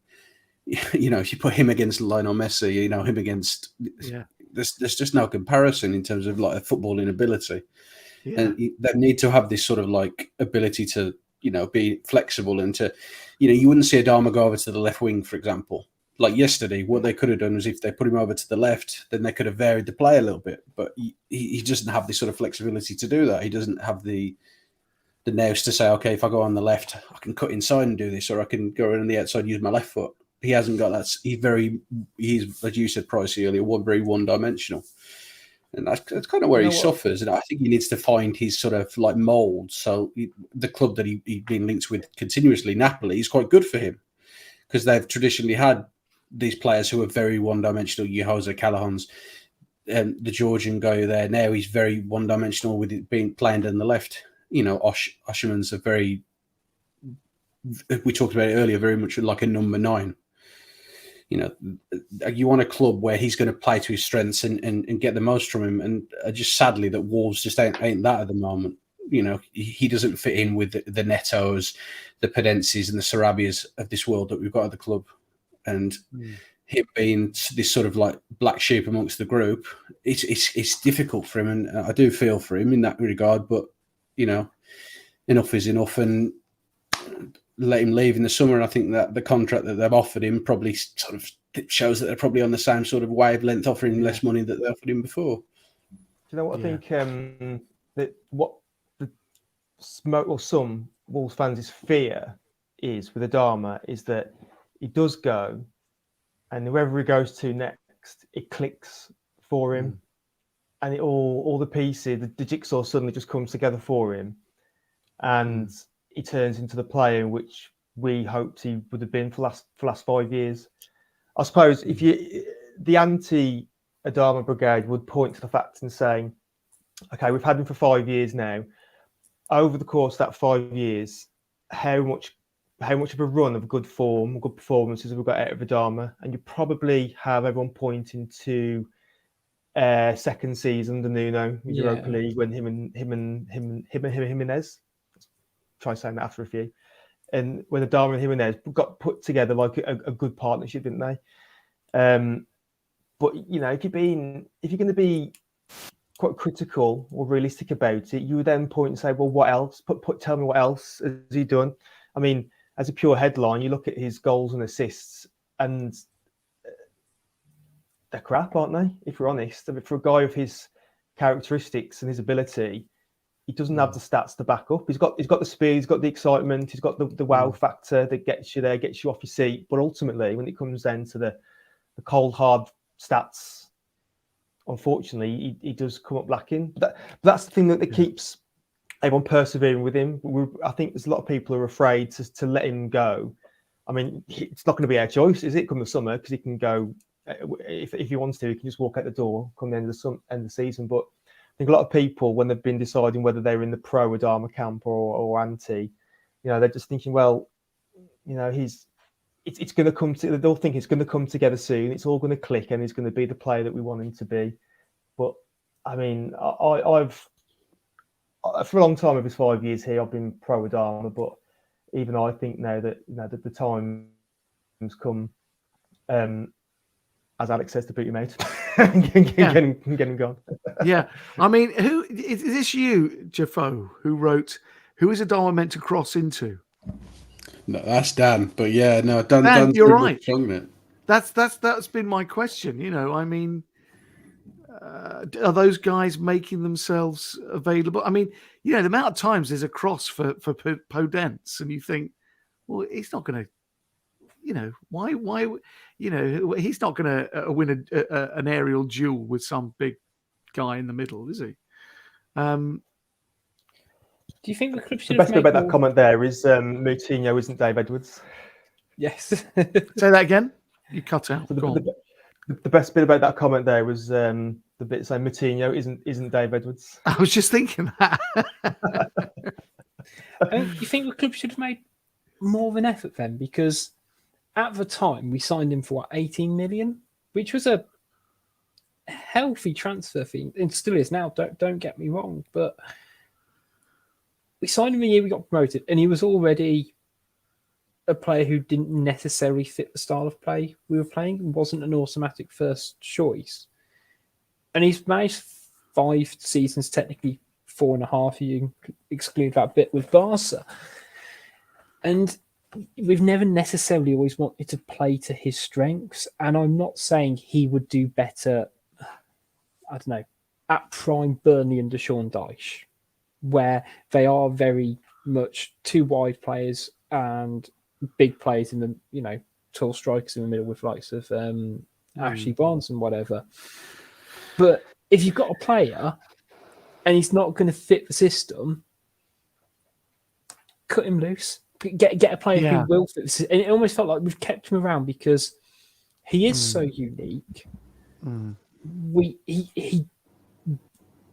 if you put him against Lionel Messi, him against. Yeah. There's just no comparison in terms of like a footballing ability, yeah. And they need to have this sort of like ability to be flexible and to you wouldn't see Adama go over to the left wing, for example. Like yesterday, what they could have done was if they put him over to the left, then they could have varied the play a little bit. But he doesn't have this sort of flexibility to do that. He doesn't have the nerves to say, okay, if I go on the left, I can cut inside and do this, or I can go around the outside and use my left foot. He hasn't got that. He's, as you said, Pricey earlier, very one-dimensional. And that's kind of where he suffers. And I think he needs to find his sort of like mould. So the club that he's been linked with continuously, Napoli, is quite good for him because they've traditionally had these players who are very one-dimensional. Jose Callahans, the Georgian guy there. Now he's very one-dimensional with it being playing on the left. Osherman's a very, we talked about it earlier, very much like a number 9. You want a club where he's going to play to his strengths and get the most from him. And just sadly that Wolves just ain't that at the moment. you know, he doesn't fit in with the Netos, the Pedences, and the Sarabias of this world that we've got at the club. And him being this sort of like black sheep amongst the group, it's difficult for him, and I do feel for him in that regard. But you know, enough is enough, and let him leave in the summer. And I think that the contract that they've offered him probably sort of shows that they're probably on the same sort of wavelength, offering him less money that they offered him before. Do you know what I think? That what the smoke or some Wolves fans' fear is with Adama is that he does go, and whoever he goes to next, it clicks for him, and it all the pieces, the jigsaw suddenly just comes together for him, and he turns into the player which we hoped he would have been for last 5 years. I suppose if the anti-Adama brigade would point to the facts and saying, okay, we've had him for 5 years now. Over the course of that 5 years, how much of a run of good form, good performances have we got out of Adama? And you probably have everyone pointing to second season, the Nuno Europa League, when him and Jimenez. Try saying that after a few. And when Adama and Jimenez got put together like a good partnership, didn't they? But you know, if you're going to be quite critical or realistic about it, you would then point and say, well, what else? Tell me what else has he done? I mean, as a pure headline, you look at his goals and assists, and they're crap, aren't they? If we're honest, I mean, for a guy of his characteristics and his ability, he doesn't have the stats to back up. He's got the speed, he's got the excitement, he's got the wow factor that gets you there, gets you off your seat. But ultimately, when it comes down to the cold hard stats, unfortunately, he does come up lacking. But that's the thing that keeps everyone persevering with him. I think there's a lot of people who are afraid to let him go. I mean, it's not going to be our choice, is it? Come the summer, because he can go if he wants to. He can just walk out the door come the end of the season. But I think a lot of people, when they've been deciding whether they're in the pro Adama camp or anti, you know, they're just thinking, well, you know, it's going to come to. They'll think it's going to come together soon. It's all going to click, and he's going to be the player that we want him to be. But I mean, I've for a long time of his 5 years here, I've been pro Adama, but even I think now that that the time has come, as Alex says, to boot him out and get him gone. Yeah, I mean, who is this? You, Jaffo, who wrote? Who is Adama meant to cross into? No, that's Dan. But yeah, no, Dan, you're right. That's been my question. You know, I mean, are those guys making themselves available? I mean, you know, the amount of times there's a cross for Podence, and you think, well, he's not going to. You know, why? You know, he's not going to win an aerial duel with some big guy in the middle, is he? Do you think the club should the best bit about that comment there is Moutinho isn't Dave Edwards? Yes. Say that again. You cut out. So the best bit about that comment there was the bit saying Moutinho isn't Dave Edwards. I was just thinking that. Do you think the club should have made more of an effort then? Because at the time we signed him for 18 million, which was a healthy transfer fee, and still is now. Don't get me wrong, but we signed him the year we got promoted, and he was already a player who didn't necessarily fit the style of play we were playing, and wasn't an automatic first choice. And he's managed 5 seasons, technically 4.5. You exclude that bit with Barca, and we've never necessarily always wanted to play to his strengths. And I'm not saying he would do better, I don't know, at prime Burnley under Sean Dyche, where they are very much 2 wide players and big players in the, you know, tall strikers in the middle with likes of Ashley Barnes and whatever. But if you've got a player and he's not going to fit the system, cut him loose. Get a player who will fit the system. And it almost felt like we've kept him around because he is so unique. He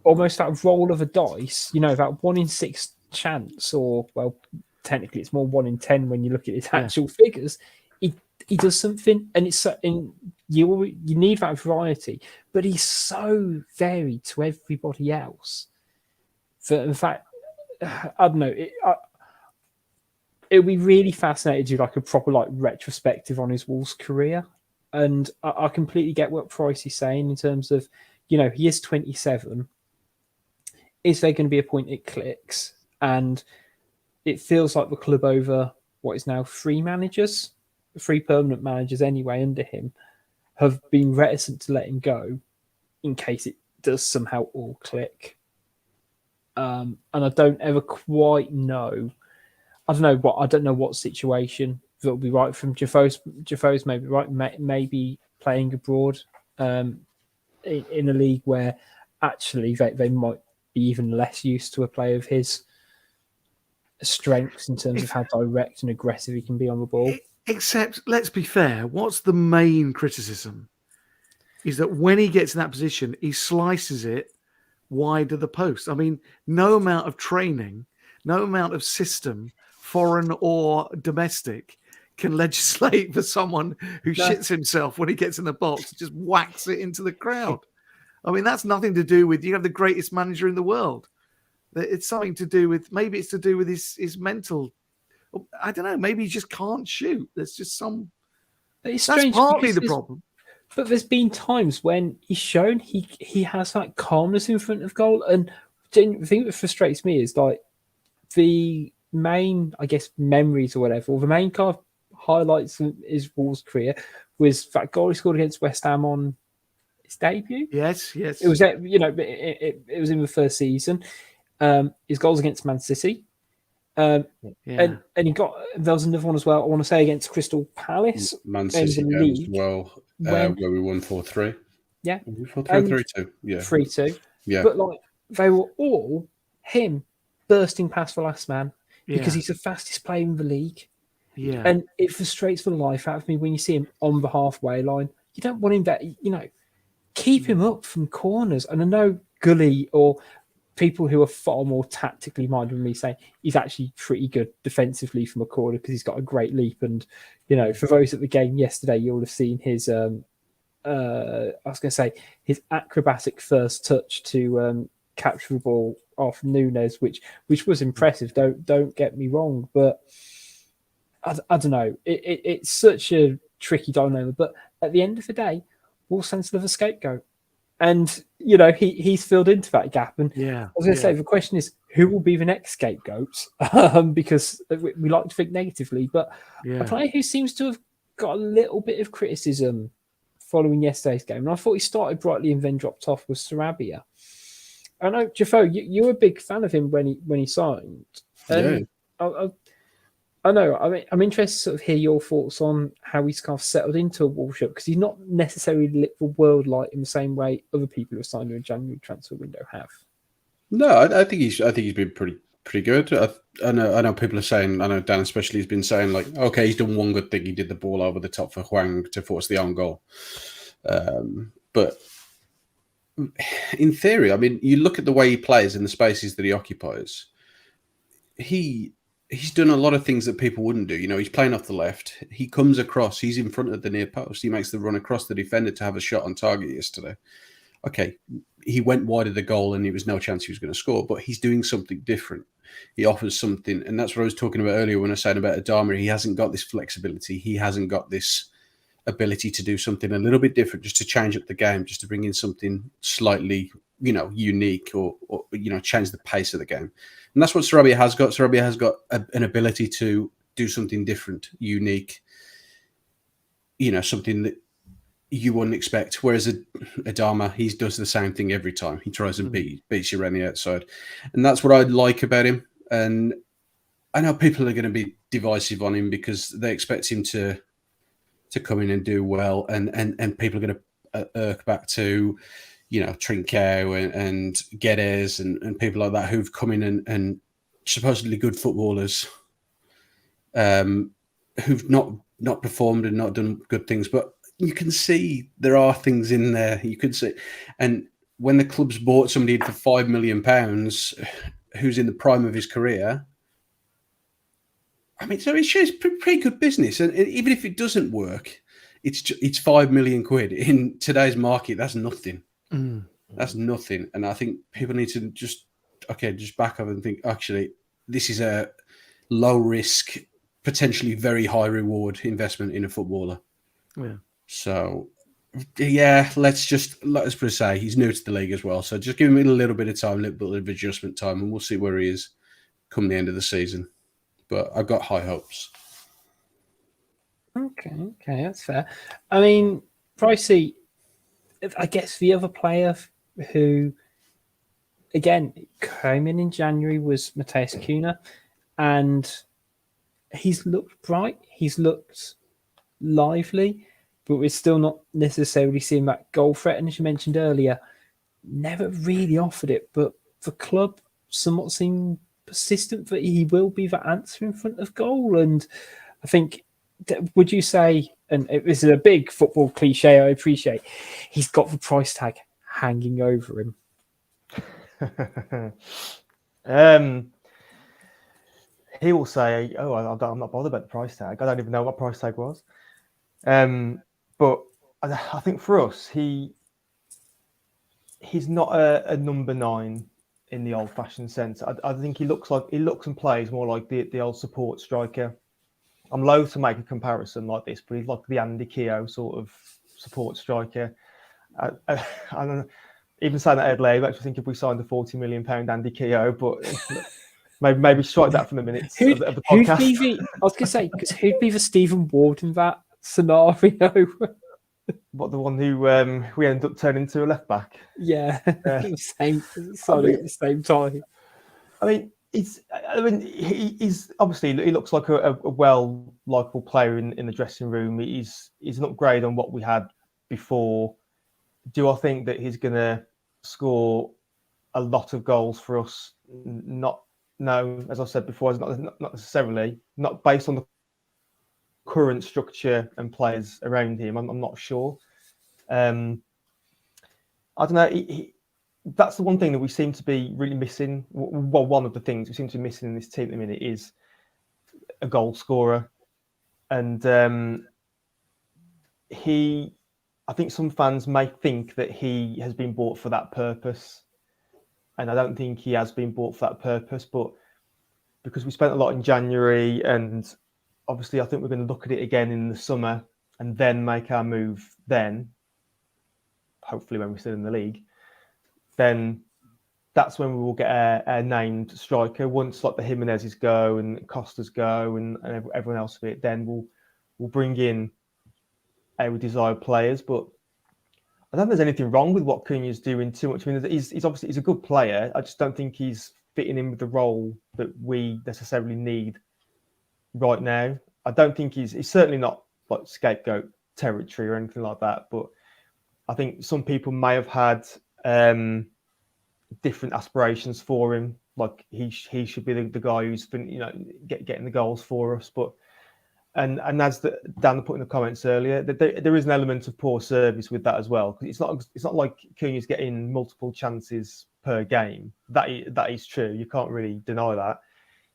almost that roll of a dice, you know, that 1 in 6 chance, or well, technically it's more 1 in 10 when you look at his actual figures. He does something, and it's and you need that variety, but he's so varied to everybody else. In fact, I don't know. It would be really fascinating to do like a proper like retrospective on his Wolves career. And I completely get what Price is saying in terms of, he is 27. Is there going to be a point it clicks? And it feels like the club over what is now 3 permanent managers anyway under him, have been reticent to let him go in case it does somehow all click. And I don't ever quite know. I don't know what situation that will be right from Jaffo's maybe right, maybe playing abroad in a league where actually they might be even less used to a player of his strengths in terms of how direct and aggressive he can be on the ball. Except, let's be fair, what's the main criticism? Is that when he gets in that position, he slices it wide of the post. I mean, no amount of training, no amount of system, foreign or domestic, can legislate for someone who shits himself when he gets in the box, just whacks it into the crowd. I mean, that's nothing to do with, you have the greatest manager in the world. It's something to do with, maybe it's to do with his mental, I don't know, maybe he just can't shoot. There's just some, that's partly the problem. But there's been times when he's shown he has that calmness in front of goal. And the thing that frustrates me is like the main, I guess, memories or whatever, or the main kind of highlights of his Wolves career was that goal he scored against West Ham on his debut. Yes. It was, it was in the first season. His goals against Man City. And he got, there was another one as well, I want to say against Crystal Palace. Man City as well, where we won 4-3. Yeah. 4-3 3-2. Yeah. 3-2. Yeah. But like they were all him bursting past the last man because he's the fastest player in the league. Yeah. And it frustrates the life out of me when you see him on the halfway line. You don't want him that, keep him up from corners. And I know Gully or people who are far more tactically minded than me say he's actually pretty good defensively from a corner because he's got a great leap. And, for those at the game yesterday, you'll have seen his, his acrobatic first touch to capture the ball off Nunes, which was impressive. Don't get me wrong, but I don't know. It's such a tricky dilemma. But at the end of the day, Wolves sense of a scapegoat. And, he's filled into that gap. And I was going to say, the question is, who will be the next scapegoat? Because we like to think negatively. But a player who seems to have got a little bit of criticism following yesterday's game, and I thought he started brightly and then dropped off, was Sarabia. I know, Jaffo, you were a big fan of him when he signed. And I know. I mean, I'm interested to sort of hear your thoughts on how he's kind of settled into a Wolves shirt, because he's not necessarily lit the world light in the same way other people who have signed in a January transfer window have. No, I think he's been pretty good. I know people are saying, I know Dan especially has been saying like, okay, he's done one good thing. He did the ball over the top for Hwang to force the own goal. But in theory, I mean, you look at the way he plays in the spaces that he occupies. He's done a lot of things that people wouldn't do. He's playing off the left. He comes across. He's in front of the near post. He makes the run across the defender to have a shot on target yesterday. Okay, he went wide of the goal and there was no chance he was going to score, but he's doing something different. He offers something, and that's what I was talking about earlier when I was saying about Adama. He hasn't got this flexibility. He hasn't got this ability to do something a little bit different, just to change up the game, just to bring in something slightly, unique or change the pace of the game. And that's what Sarabia has got. Sarabia has got an ability to do something different, unique, something that you wouldn't expect. Whereas Adama, he does the same thing every time. He tries and beats you around the outside. And that's what I like about him. And I know people are going to be divisive on him because they expect him to come in and do well. And people are going to irk back to, Trincao and Guedes and people like that who've come in and supposedly good footballers who've not performed and not done good things. But you can see there are things in there. You could see. And when the club's bought somebody for £5 million who's in the prime of his career, I mean, so it's pretty good business. And even if it doesn't work, it's £5 million in today's market. That's nothing. That's nothing. And I think people need to just just back up and think, actually, this is a low risk, potentially very high reward investment in a footballer. Yeah. So, yeah, let's put it say he's new to the league as well. So just give him a little bit of time, a little bit of adjustment time, and we'll see where he is come the end of the season. But I've got high hopes. Okay, that's fair. I mean, Pricey, I guess the other player who, again, came in January was Mateus Cunha, and he's looked bright, he's looked lively, but we're still not necessarily seeing that goal threat. And as you mentioned earlier, never really offered it, but the club somewhat seem persistent that he will be the answer in front of goal. And I think, would you say, and this is a big football cliche, I appreciate, he's got the price tag hanging over him? He will say, "Oh, I'm not bothered about the price tag. I don't even know what price tag was." But I think for us, he's not a number 9 in the old-fashioned sense. I think he looks and plays more like the old support striker. I'm loath to make a comparison like this, but he's like the Andy Keogh sort of support striker. I don't know, even saying that out loud, I actually think if we signed a £40 million Andy Keogh, but maybe strike that from the minutes of the podcast. I was going to say, because who'd be the Stephen Ward in that scenario? What, the one who we ended up turning into a left back? Yeah, at the same time. I mean, he's obviously, he looks like a well likable player in the dressing room. He's an upgrade on what we had before. Do I think that he's going to score a lot of goals for us? No, as I said before, it's not necessarily, not based on the current structure and players around him. I'm not sure. I don't know. That's the one thing that we seem to be really missing. Well, one of the things we seem to be missing in this team at the minute is a goal scorer. And I think some fans may think that he has been bought for that purpose. And I don't think he has been bought for that purpose. But because we spent a lot in January, and obviously I think we're going to look at it again in the summer and then make our move then, hopefully when we're still in the league, then that's when we will get a named striker. Once like the Jimenez's go and Costa's go and everyone else of it, then we'll bring in our desired players. But I don't think there's anything wrong with what Cunha's doing too much. I mean, he's obviously a good player. I just don't think he's fitting in with the role that we necessarily need right now. I don't think he's certainly not like scapegoat territory or anything like that. But I think some people may have had different aspirations for him. Like he should be the guy who's been, getting the goals for us. But and as Dan put in the comments earlier, that there is an element of poor service with that as well. Because it's not like Cunha's getting multiple chances per game. That is true. You can't really deny that.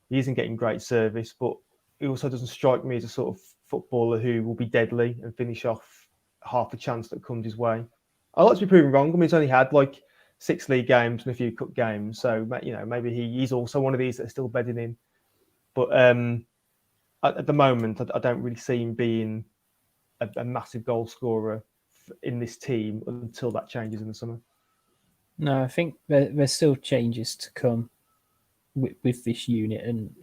He isn't getting great service, but he also doesn't strike me as a sort of footballer who will be deadly and finish off half the chance that comes his way. I'd like to be proven wrong. I mean, he's only had like 6 league games and a few cup games, so maybe he's also one of these that's still bedding in. But at the moment, I don't really see him being a massive goal scorer in this team until that changes in the summer. No, I think there's still changes to come with this unit, and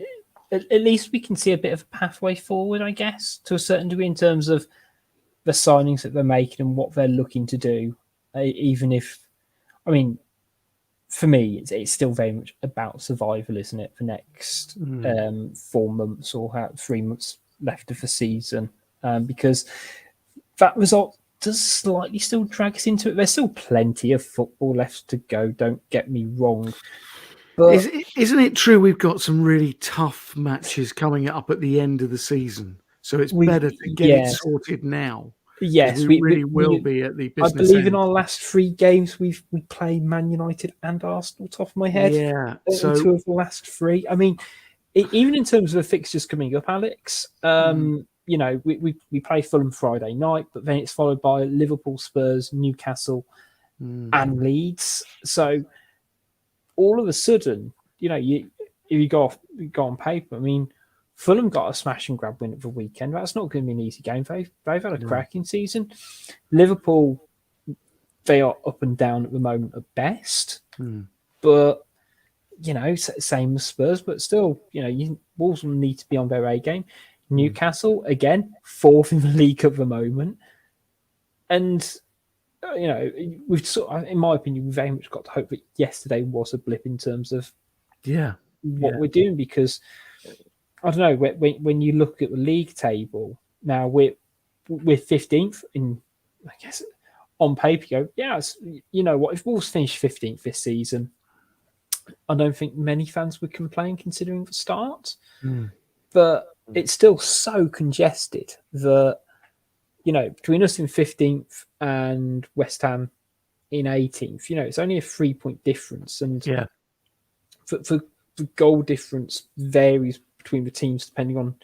at least we can see a bit of a pathway forward, I guess, to a certain degree in terms of the signings that they're making and what they're looking to do. Even if, I mean, for me, it's still very much about survival, isn't it? For next 4 months or 3 months left of the season, because that result does slightly still drag us into it. There's still plenty of football left to go. Don't get me wrong. But isn't it true we've got some really tough matches coming up at the end of the season? So it's better to get it sorted now. Yes, we really will be at the business. I believe end. In our last 3 games, we played Man United and Arsenal, top of my head. Yeah, so 2 of the last 3. I mean, even in terms of the fixtures coming up, Alex, we play Fulham Friday night, but then it's followed by Liverpool, Spurs, Newcastle, and Leeds. So all of a sudden, if you go on paper, I mean, Fulham got a smash and grab win at the weekend. That's not going to be an easy game. They've had a cracking season. Liverpool, they are up and down at the moment at best, but same as Spurs. But still, Wolves will need to be on their A game. Newcastle again, 4th in the league at the moment, and we've in my opinion, we very much got to hope that yesterday was a blip in terms of what we're doing, because I don't know, when you look at the league table now, we're 15th in, I guess on paper you go, what, if Wolves finish 15th this season, I don't think many fans would complain considering the start, but it's still so congested that between us in 15th and West Ham in 18th, it's only a 3-point difference. And for the goal difference varies between the teams depending on,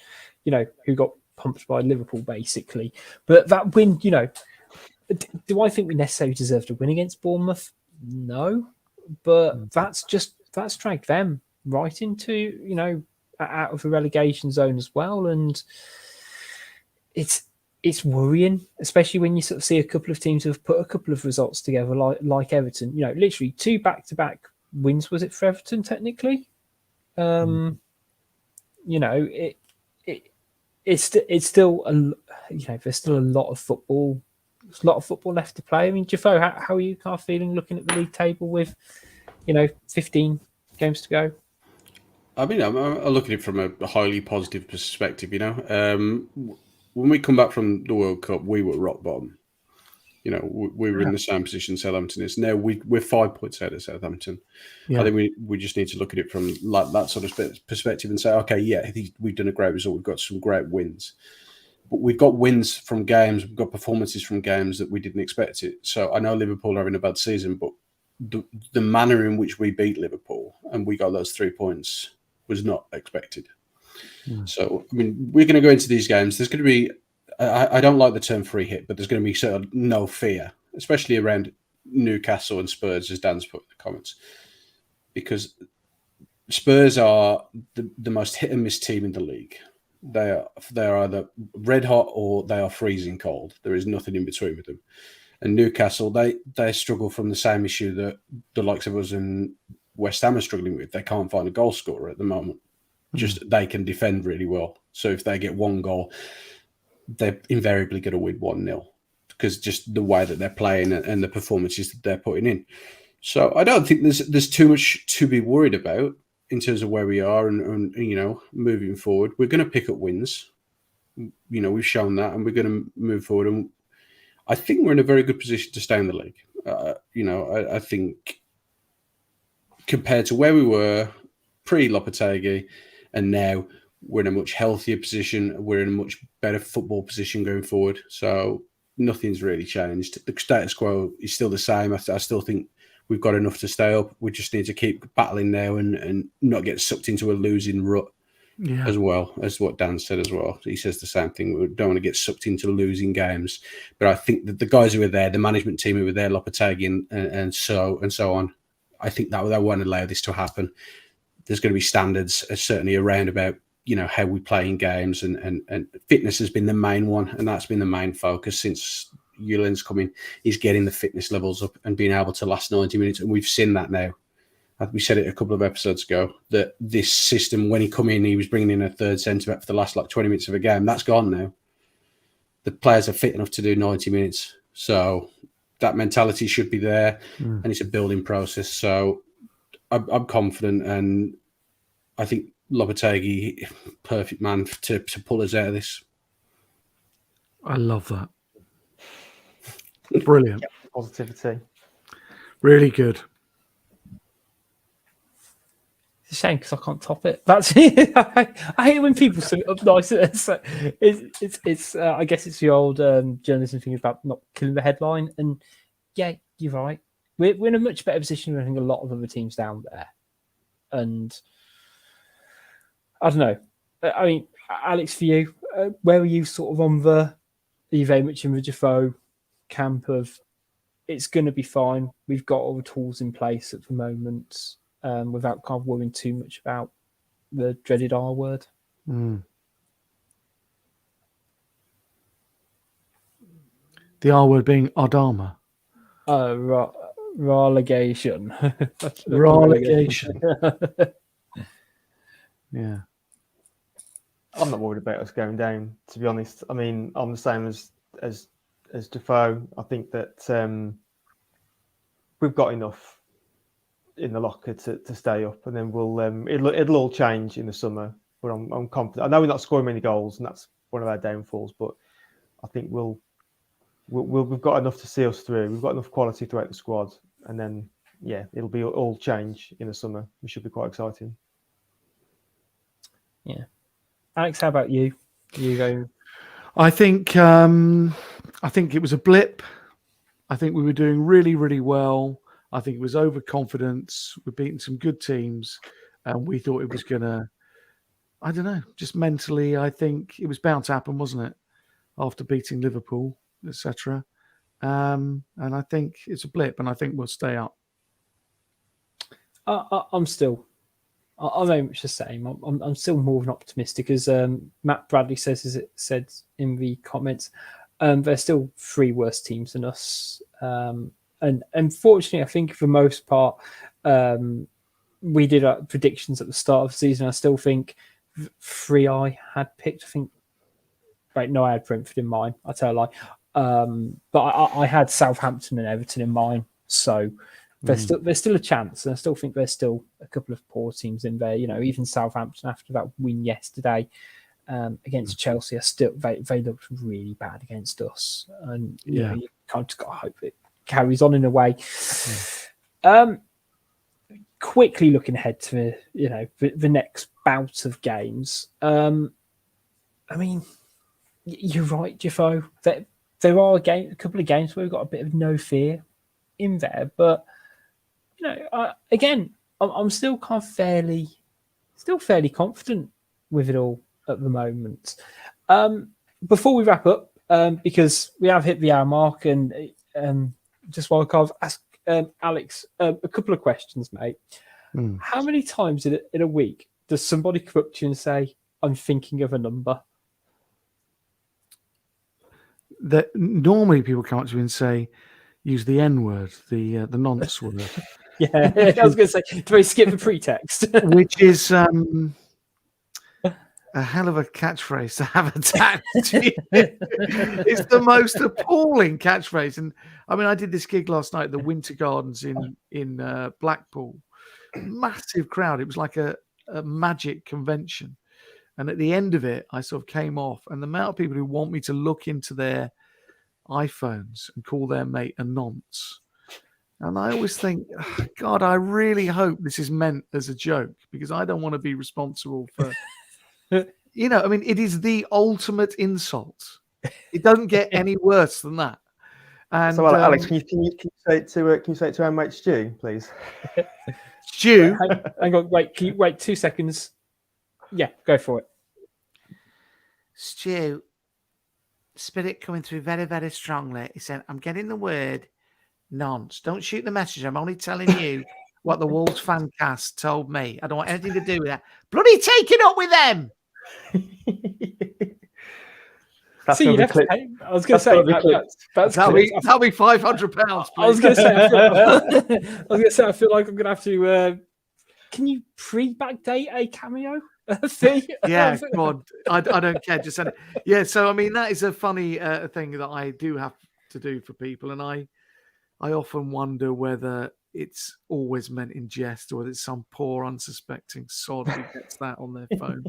who got pumped by Liverpool, basically. But that win, do I think we necessarily deserve to win against Bournemouth? No. But that's dragged them right into, out of the relegation zone as well. And it's worrying, especially when you sort of see a couple of teams who have put a couple of results together, like Everton. Literally 2 back-to-back wins. Was it for Everton technically? It's still there's still a lot of football. There's a lot of football left to play. I mean, Jafo, how are you kind of feeling looking at the league table with 15 games to go? I mean, I look at it from a highly positive perspective. When we come back from the World Cup, we were rock bottom. We were in the same position Southampton is now. We're 5 points out of Southampton. I think we just need to look at it from like that sort of perspective and say, okay, we've done a great result. We've got some great wins, but we've got wins from games. We've got performances from games that we didn't expect it. So I know Liverpool are having a bad season, but the manner in which we beat Liverpool and we got those 3 points was not expected. So, I mean, we're going to go into these games. There's going to be, I don't like the term free hit, but there's going to be sort of no fear, especially around Newcastle and Spurs, as Dan's put in the comments, because Spurs are the most hit and miss team in the league. They are either red hot or they are freezing cold. There is nothing in between with them. And Newcastle, they struggle from the same issue that the likes of us and West Ham are struggling with. They can't find a goal scorer at the moment. Just they can defend really well. So if they get one goal, they're invariably going to win 1-0 because just the way that they're playing and the performances that they're putting in. So I don't think there's too much to be worried about in terms of where we are and moving forward. We're going to pick up wins. We've shown that, and we're going to move forward. And I think we're in a very good position to stay in the league. I think compared to where we were pre-Lopetegui, and now we're in a much healthier position. We're in a much better football position going forward. So nothing's really changed. The status quo is still the same. I still think we've got enough to stay up. We just need to keep battling now and not get sucked into a losing rut as well, as what Dan said as well. He says the same thing. We don't want to get sucked into losing games. But I think that the guys who were there, the management team who were there, Lopetegui and so on, I think that they won't allow this to happen. There's going to be standards certainly around about, how we play in games and fitness has been the main one. And that's been the main focus since Julian's come in. He's getting the fitness levels up and being able to last 90 minutes. And we've seen that now. We said it a couple of episodes ago that this system, when he come in, he was bringing in a third centre-back for the last 20 minutes of a game. That's gone now. The players are fit enough to do 90 minutes. So that mentality should be there and it's a building process. So I'm confident, and I think Lopetegui, perfect man to pull us out of this. I love that. Brilliant. Positivity. Really good. It's a shame because I can't top it. That's it. I hate when people sum it up nice. It's I guess it's the old journalism thing about not killing the headline. And yeah, you're right. We're in a much better position than I think a lot of other teams down there. And I don't know. I mean, Alex, for you, where are you sort of on are you very much in the Jafo camp of it's going to be fine? We've got all the tools in place at the moment. without kind of worrying too much about the dreaded R word. The R word being Adama. Relegation. Relegation. Yeah. I'm not worried about us going down, to be honest. I mean, I'm the same as Defoe. I think that we've got enough in the locker to stay up, and then we'll it'll all change in the summer. But I'm confident. I know we're not scoring many goals, and that's one of our downfalls. But I think we've got enough to see us through. We've got enough quality throughout the squad, and then it'll be all change in the summer. We should be quite exciting. Yeah. Alex, how about you? You go. I think it was a blip. I think we were doing really, really well. I think it was overconfidence. We're beating some good teams, and we thought it was gonna. I don't know. Just mentally, I think it was bound to happen, wasn't it? After beating Liverpool, etc. And I think it's a blip, and I think we'll stay up. I'm very much the same. I'm still more than optimistic, as Matt Bradley said in the comments. There's still 3 worse teams than us, and unfortunately, I think for the most part, we did predictions at the start of the season. I still think 3 I had picked. I think, right? No, I had Brentford in mind. I tell a lie, but I had Southampton and Everton in mind. So. There's still a chance, and I still think there's still a couple of poor teams in there. You know, even Southampton after that win yesterday against Chelsea, they looked really bad against us, and you know, you kind of got to hope it carries on in a way. Quickly looking ahead to the next bout of games. I mean, you're right, Defoe. There are a couple of games where we've got a bit of no fear in there, but. Again, I'm still kind of fairly confident with it all at the moment. Before we wrap up, because we have hit the hour mark, and just while I kind of ask Alex a couple of questions, mate. How many times in a week does somebody come up to you and say, "I'm thinking of a number"? That normally people come up to you and say, "Use the N word, the nonce word." Yeah, I was going to say, do I skip the pretext? Which is a hell of a catchphrase to have attached to you. It's the most appalling catchphrase. And I mean, I did this gig last night at the Winter Gardens in Blackpool. Massive crowd. It was like a magic convention. And at the end of it, I sort of came off. And the amount of people who want me to look into their iPhones and call their mate a nonce. And I always think, God, I really hope this is meant as a joke, because I don't want to be responsible for, I mean, it is the ultimate insult. It doesn't get any worse than that. And so, Alex, can you say it to our mate Stu, please? Stu, hang on, wait 2 seconds. Yeah, go for it. Stu, spirit coming through very, very strongly. He said, "I'm getting the word." Nonce. Don't shoot the message. I'm only telling you what the Wolves fan cast told me. I don't want anything to do with that. Bloody take it up with them. See, you'd have to pay. I was going to say that'll be £500. I was going to say I feel like I'm going to have to. Can you pre-backdate a cameo fee? Yeah, God, I don't care. Just send it. Yeah, so I mean that is a funny thing that I do have to do for people, and I often wonder whether it's always meant in jest or whether it's some poor unsuspecting sod who gets that on their phone.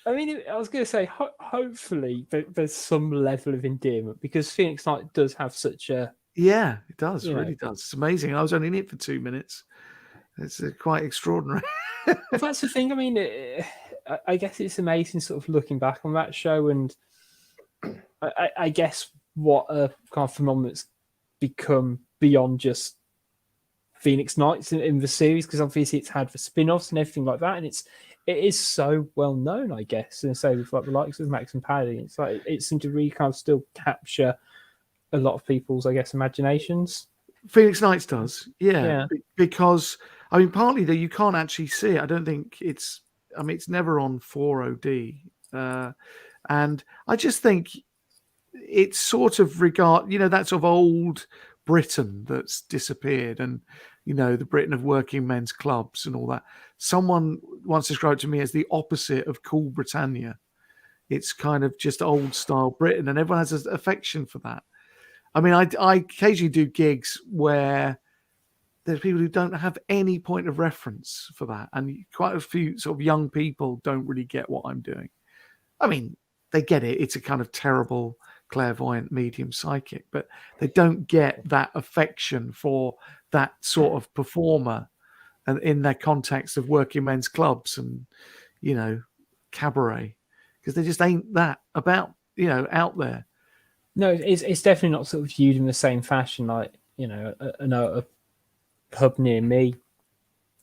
I mean, I was going to say, hopefully there's some level of endearment, because Phoenix Night does have such a... Yeah, it does. It really does. It's amazing. I was only in it for 2 minutes. It's quite extraordinary. Well, that's the thing. I mean, I guess it's amazing sort of looking back on that show, and I guess what a kind of phenomenon's become beyond just Phoenix Nights in the series, because obviously it's had the spin-offs and everything like that, and it is so well known, I guess, and so with like the likes of Max and Paddy, it's like it seemed to really kind of still capture a lot of people's, I guess, imaginations. Phoenix Nights does, yeah. Because I mean, partly though you can't actually see it. I don't think it's. I mean, it's never on 4OD, and I just think it's sort of that sort of old Britain that's disappeared, and the Britain of working men's clubs and all that. Someone once described it to me as the opposite of cool Britannia. It's kind of just old style Britain, and everyone has an affection for that. I mean, I occasionally do gigs where there's people who don't have any point of reference for that, and quite a few sort of young people don't really get what I'm doing. I mean, they get it. It's a kind of terrible clairvoyant medium psychic, but they don't get that affection for that sort of performer and in their context of working men's clubs and, cabaret. Because there just ain't that about, out there. No, it's definitely not sort of viewed in the same fashion. Like, a pub near me,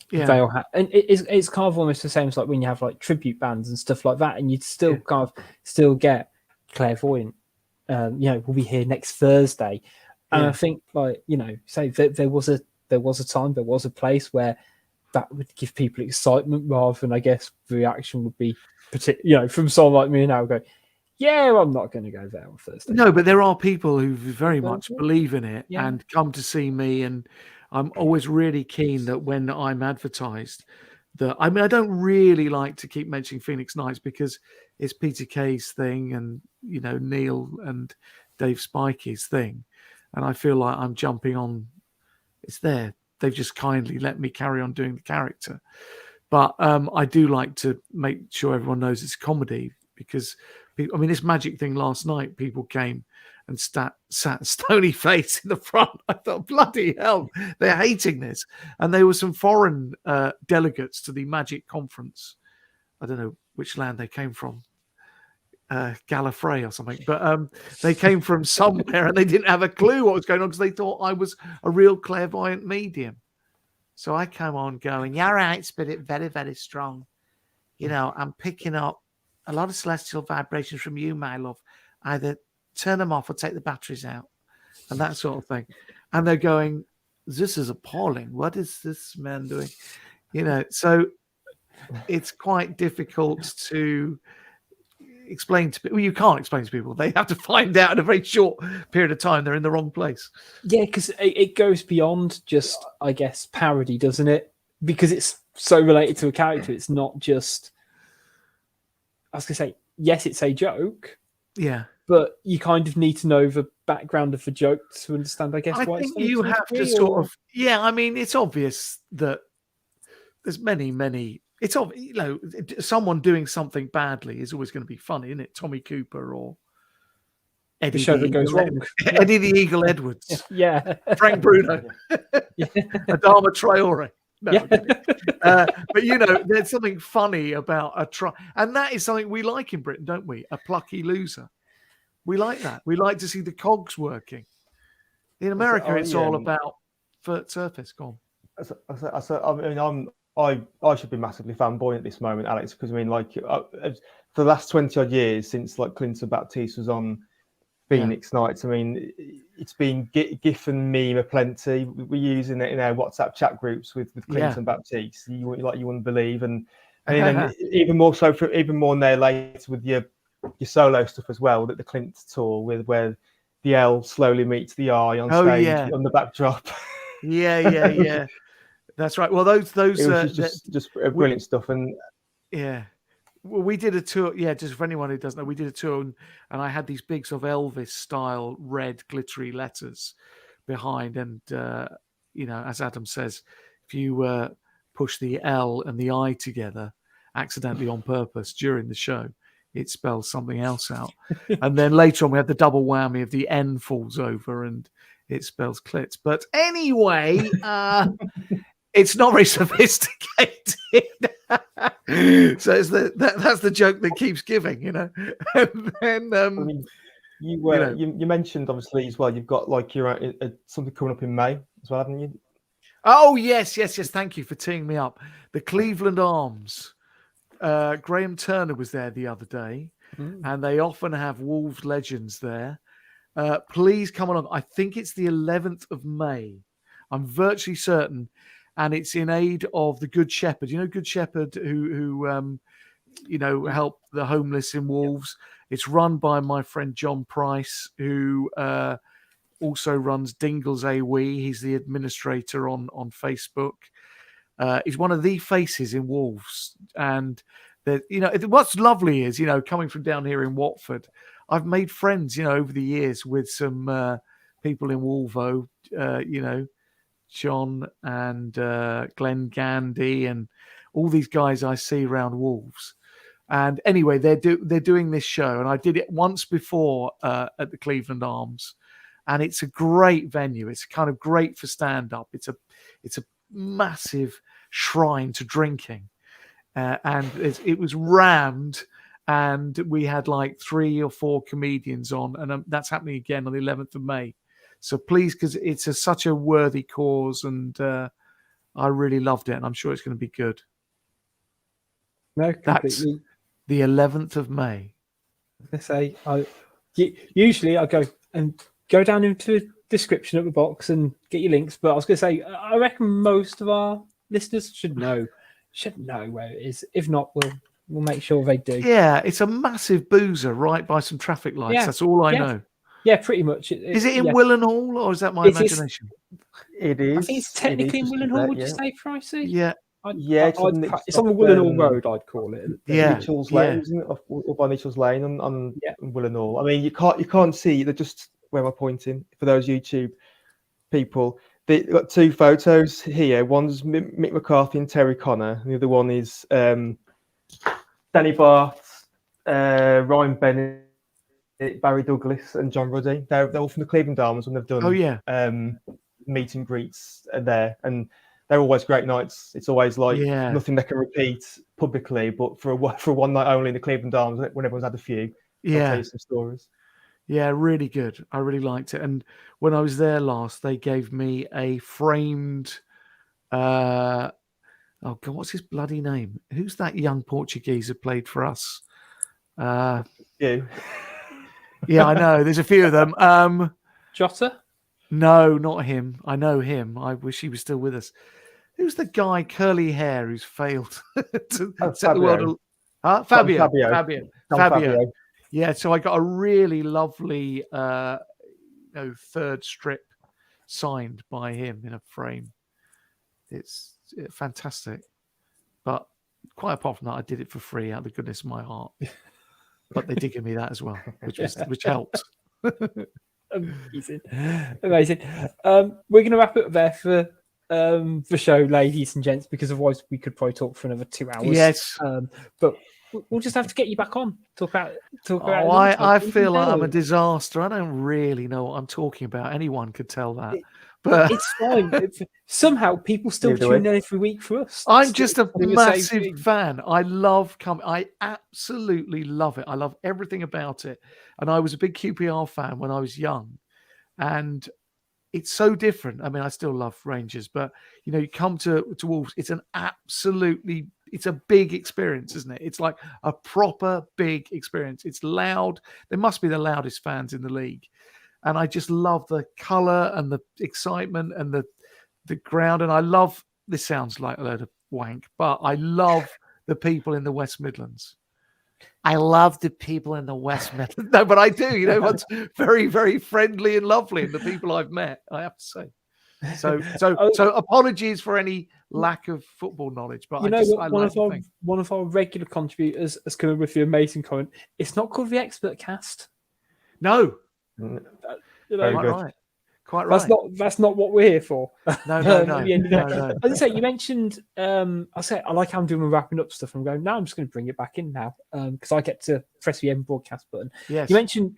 they'll have, and it's kind of almost the same as like when you have like tribute bands and stuff like that, and you'd still kind of still get clairvoyant. We'll be here next Thursday, and I think say that there was a time, there was a place where that would give people excitement rather than, I guess, the reaction would be from someone like me now go, I'm not going to go there on Thursday. No, but there are people who very much believe in it and come to see me, and I'm always really keen that when I'm advertised I don't really like to keep mentioning Phoenix Nights because it's Peter Kay's thing and, Neil and Dave Spikey's thing. And I feel like I'm jumping on, it's there. They've just kindly let me carry on doing the character. But I do like to make sure everyone knows it's comedy because, this magic thing last night, people came and sat stony face in the front. I thought, bloody hell, they're hating this. And there were some foreign delegates to the magic conference. I don't know which land they came from, Gallifrey or something. But they came from somewhere and they didn't have a clue what was going on because they thought I was a real clairvoyant medium. So I came on going, yeah, right, spirit, very, very strong. I'm picking up a lot of celestial vibrations from you, my love. Either turn them off or take the batteries out and that sort of thing. And they're going, this is appalling. What is this man doing? So it's quite difficult to explain to people. Well, you can't explain to people. They have to find out in a very short period of time they're in the wrong place. Yeah, because it goes beyond just, I guess, parody, doesn't it? Because it's so related to a character. It's not just, I was going to say, yes, it's a joke. Yeah. But you kind of need to know the background of the joke to understand, I guess, why I think you have to sort of, it's obvious that there's many, it's obvious, someone doing something badly is always going to be funny, isn't it? Tommy Cooper or Eddie the show that goes wrong. Eddie the Eagle Edwards. Yeah. Frank Bruno. Adama Traore. No, but there's something funny about a try, and that is something we like in Britain, don't we? A plucky loser. We like that. We like to see the cogs working. In America, it's all about surface. Go on. I should be massively fanboying at this moment, Alex, because for the last 20 odd years since Clinton Baptiste was on Phoenix Nights, it's been GIF and meme aplenty. We're using it in our WhatsApp chat groups with Clinton Baptiste. You wouldn't believe, and even more now later with your solo stuff as well. That the Clint tour where the L slowly meets the I on stage on the backdrop. Yeah. That's right. Well, those it was just brilliant stuff, and well, we did a tour. Yeah, just for anyone who doesn't know, we did a tour, and I had these big sort of Elvis style red glittery letters behind, and as Adam says, if you push the L and the I together accidentally on purpose during the show, it spells something else out. And then later on, we had the double whammy of the N falls over and it spells clits. But anyway, it's not very sophisticated. So that's the joke that keeps giving, And then, you mentioned obviously as well. You've got your something coming up in May as well, haven't you? Oh yes. Thank you for teeing me up. The Cleveland Arms. Graham Turner was there the other day, and they often have Wolves legends there. Please come along. I think it's the 11th of May. I'm virtually certain. and it's in aid of the Good Shepherd. You know, Good Shepherd who help the homeless in Wolves. It's run by my friend John Price, who also runs Dingles AWE. He's the administrator on Facebook. He's one of the faces in Wolves. And, what's lovely is, coming from down here in Watford, I've made friends, over the years with some people in Wolvo, John and Glenn Gandy and all these guys I see around Wolves. And anyway, they're doing this show, and I did it once before at the Cleveland Arms, and it's a great venue. It's kind of great for stand-up. It's a massive shrine to drinking, and it was rammed, and we had like 3 or 4 comedians on, and that's happening again on the 11th of May. So please, because it's such a worthy cause, and I really loved it, and I'm sure it's going to be good. No, completely. That's the 11th of May. I say, usually I go down into the description of the box and get your links. But I was going to say, I reckon most of our listeners should know where it is. If not, we'll make sure they do. Yeah, it's a massive boozer right by some traffic lights. Yeah, that's all I know. Yeah, pretty much. Is it in Willen Hall, or is that my imagination? It is. I think it's technically in Willen Hall. Would you say, Pricey? Yeah. It's on the Willen Hall Road, I'd call it. Mitchell's Lane, isn't it? Up by Mitchell's Lane on Willen Hall. I mean, you can't see. They're just where am I pointing for those YouTube people. They've got 2 photos here. One's Mick McCarthy and Terry Connor. And the other one is Danny Barth, Ryan Bennett, Barry Douglas, and John Ruddy. They're all from the Cleveland Arms, and they've done meet and greets there, and they're always great nights. It's always like nothing they can repeat publicly, but for one night only in the Cleveland Arms, when everyone's had a few, they'll tell you some stories. Yeah, really good. I really liked it. And when I was there last, they gave me a framed. Oh God, what's his bloody name? Who's that young Portuguese who played for us? You. Yeah, I know. There's a few of them. Jota? No, not him. I know him. I wish he was still with us. Who's the guy, curly hair, who's failed to set the world? Fabio. Yeah, so I got a really lovely third strip signed by him in a frame. It's fantastic. But quite apart from that, I did it for free out of the goodness of my heart. But they did give me that as well, which helped. Amazing. We're going to wrap it up there for the show, ladies and gents, because otherwise we could probably talk for another 2 hours. Yes. But we'll just have to get you back on. Talk about. I feel like I'm a disaster. I don't really know what I'm talking about. Anyone could tell that. But it's fine. Somehow people still tune in every week for us. I'm just a massive fan. I love coming. I absolutely love it. I love everything about it. And I was a big QPR fan when I was young. And it's so different. I mean, I still love Rangers, but you come to Wolves. It's it's a big experience, isn't it? It's like a proper big experience. It's loud. They must be the loudest fans in the league. And I just love the colour and the excitement and the ground. And I love, this sounds like a load of wank, but I love the people in the West Midlands. I love the people in the West Midlands. No, but I do. It's very, very friendly and lovely. And the people I've met, I have to say. So apologies for any lack of football knowledge. But one of our regular contributors has come in with the amazing comment. It's not called the Expert Cast. No. Quite right. That's not what we're here for. No. As I say, you mentioned. I like how I'm doing wrapping up stuff. I'm going. No, I'm just going to bring it back in now because I get to press the end broadcast button. Yes. You mentioned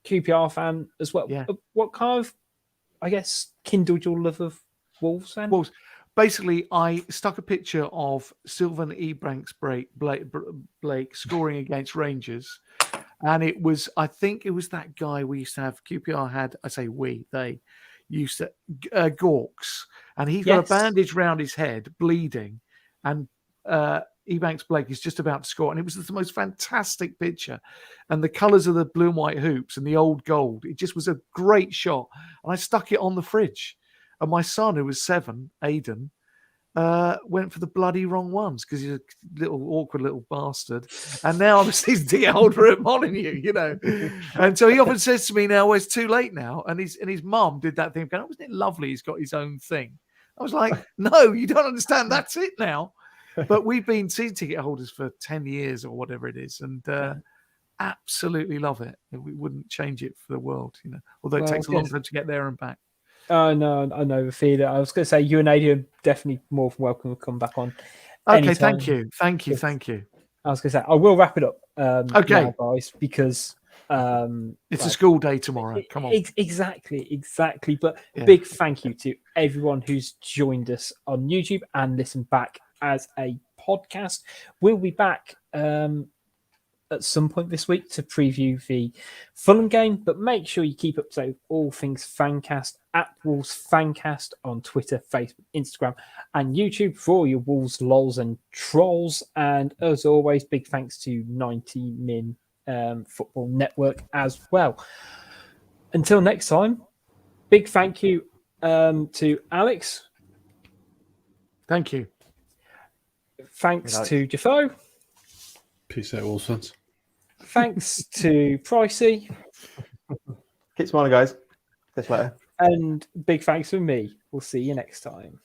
QPR fan as well. Yeah. What kind of, I guess, kindled your love of Wolves then? Wolves. Basically, I stuck a picture of Sylvan Ebanks Blake scoring against Rangers. And I think it was that guy we used to have, QPR had, they used to, Gawks. And he's got a bandage round his head, bleeding. And Ebanks Blake is just about to score. And it was the most fantastic picture. And the colours of the blue and white hoops and the old gold, it just was a great shot. And I stuck it on the fridge. And my son, who was 7, Aidan, went for the bloody wrong ones because he's a little awkward little bastard. And now I'm a season ticket holder at Molineux, you know. And so he often says to me now, well, it's too late now. And his mum did that thing. Going, wasn't it lovely? He's got his own thing. I was like, no, you don't understand. That's it now. But we've been season ticket holders for 10 years or whatever it is. And absolutely love it. We wouldn't change it for the world, you know, although it takes a long time to get there and back. Oh, no, I know the feeling. I was going to say you and Adrian are definitely more than welcome to come back on. Okay, anytime. Thank you. I was going to say, I will wrap it up okay, now, guys, because it's a school day tomorrow. Come on. Exactly. But big thank you to everyone who's joined us on YouTube and listened back as a podcast. We'll be back at some point this week to preview the Fulham game, but make sure you keep up to date with all things Fancast at Wolves Fancast on Twitter, Facebook, Instagram, and YouTube for all your Wolves lols and trolls. And as always, big thanks to 90 Min Football Network as well. Until next time, big thank you to Alex. Thank you. Thanks to Jafo. Peace out, Wolves fans. Thanks to Pricey. Keep smiling, guys. Catch you later. And big thanks from me. We'll see you next time.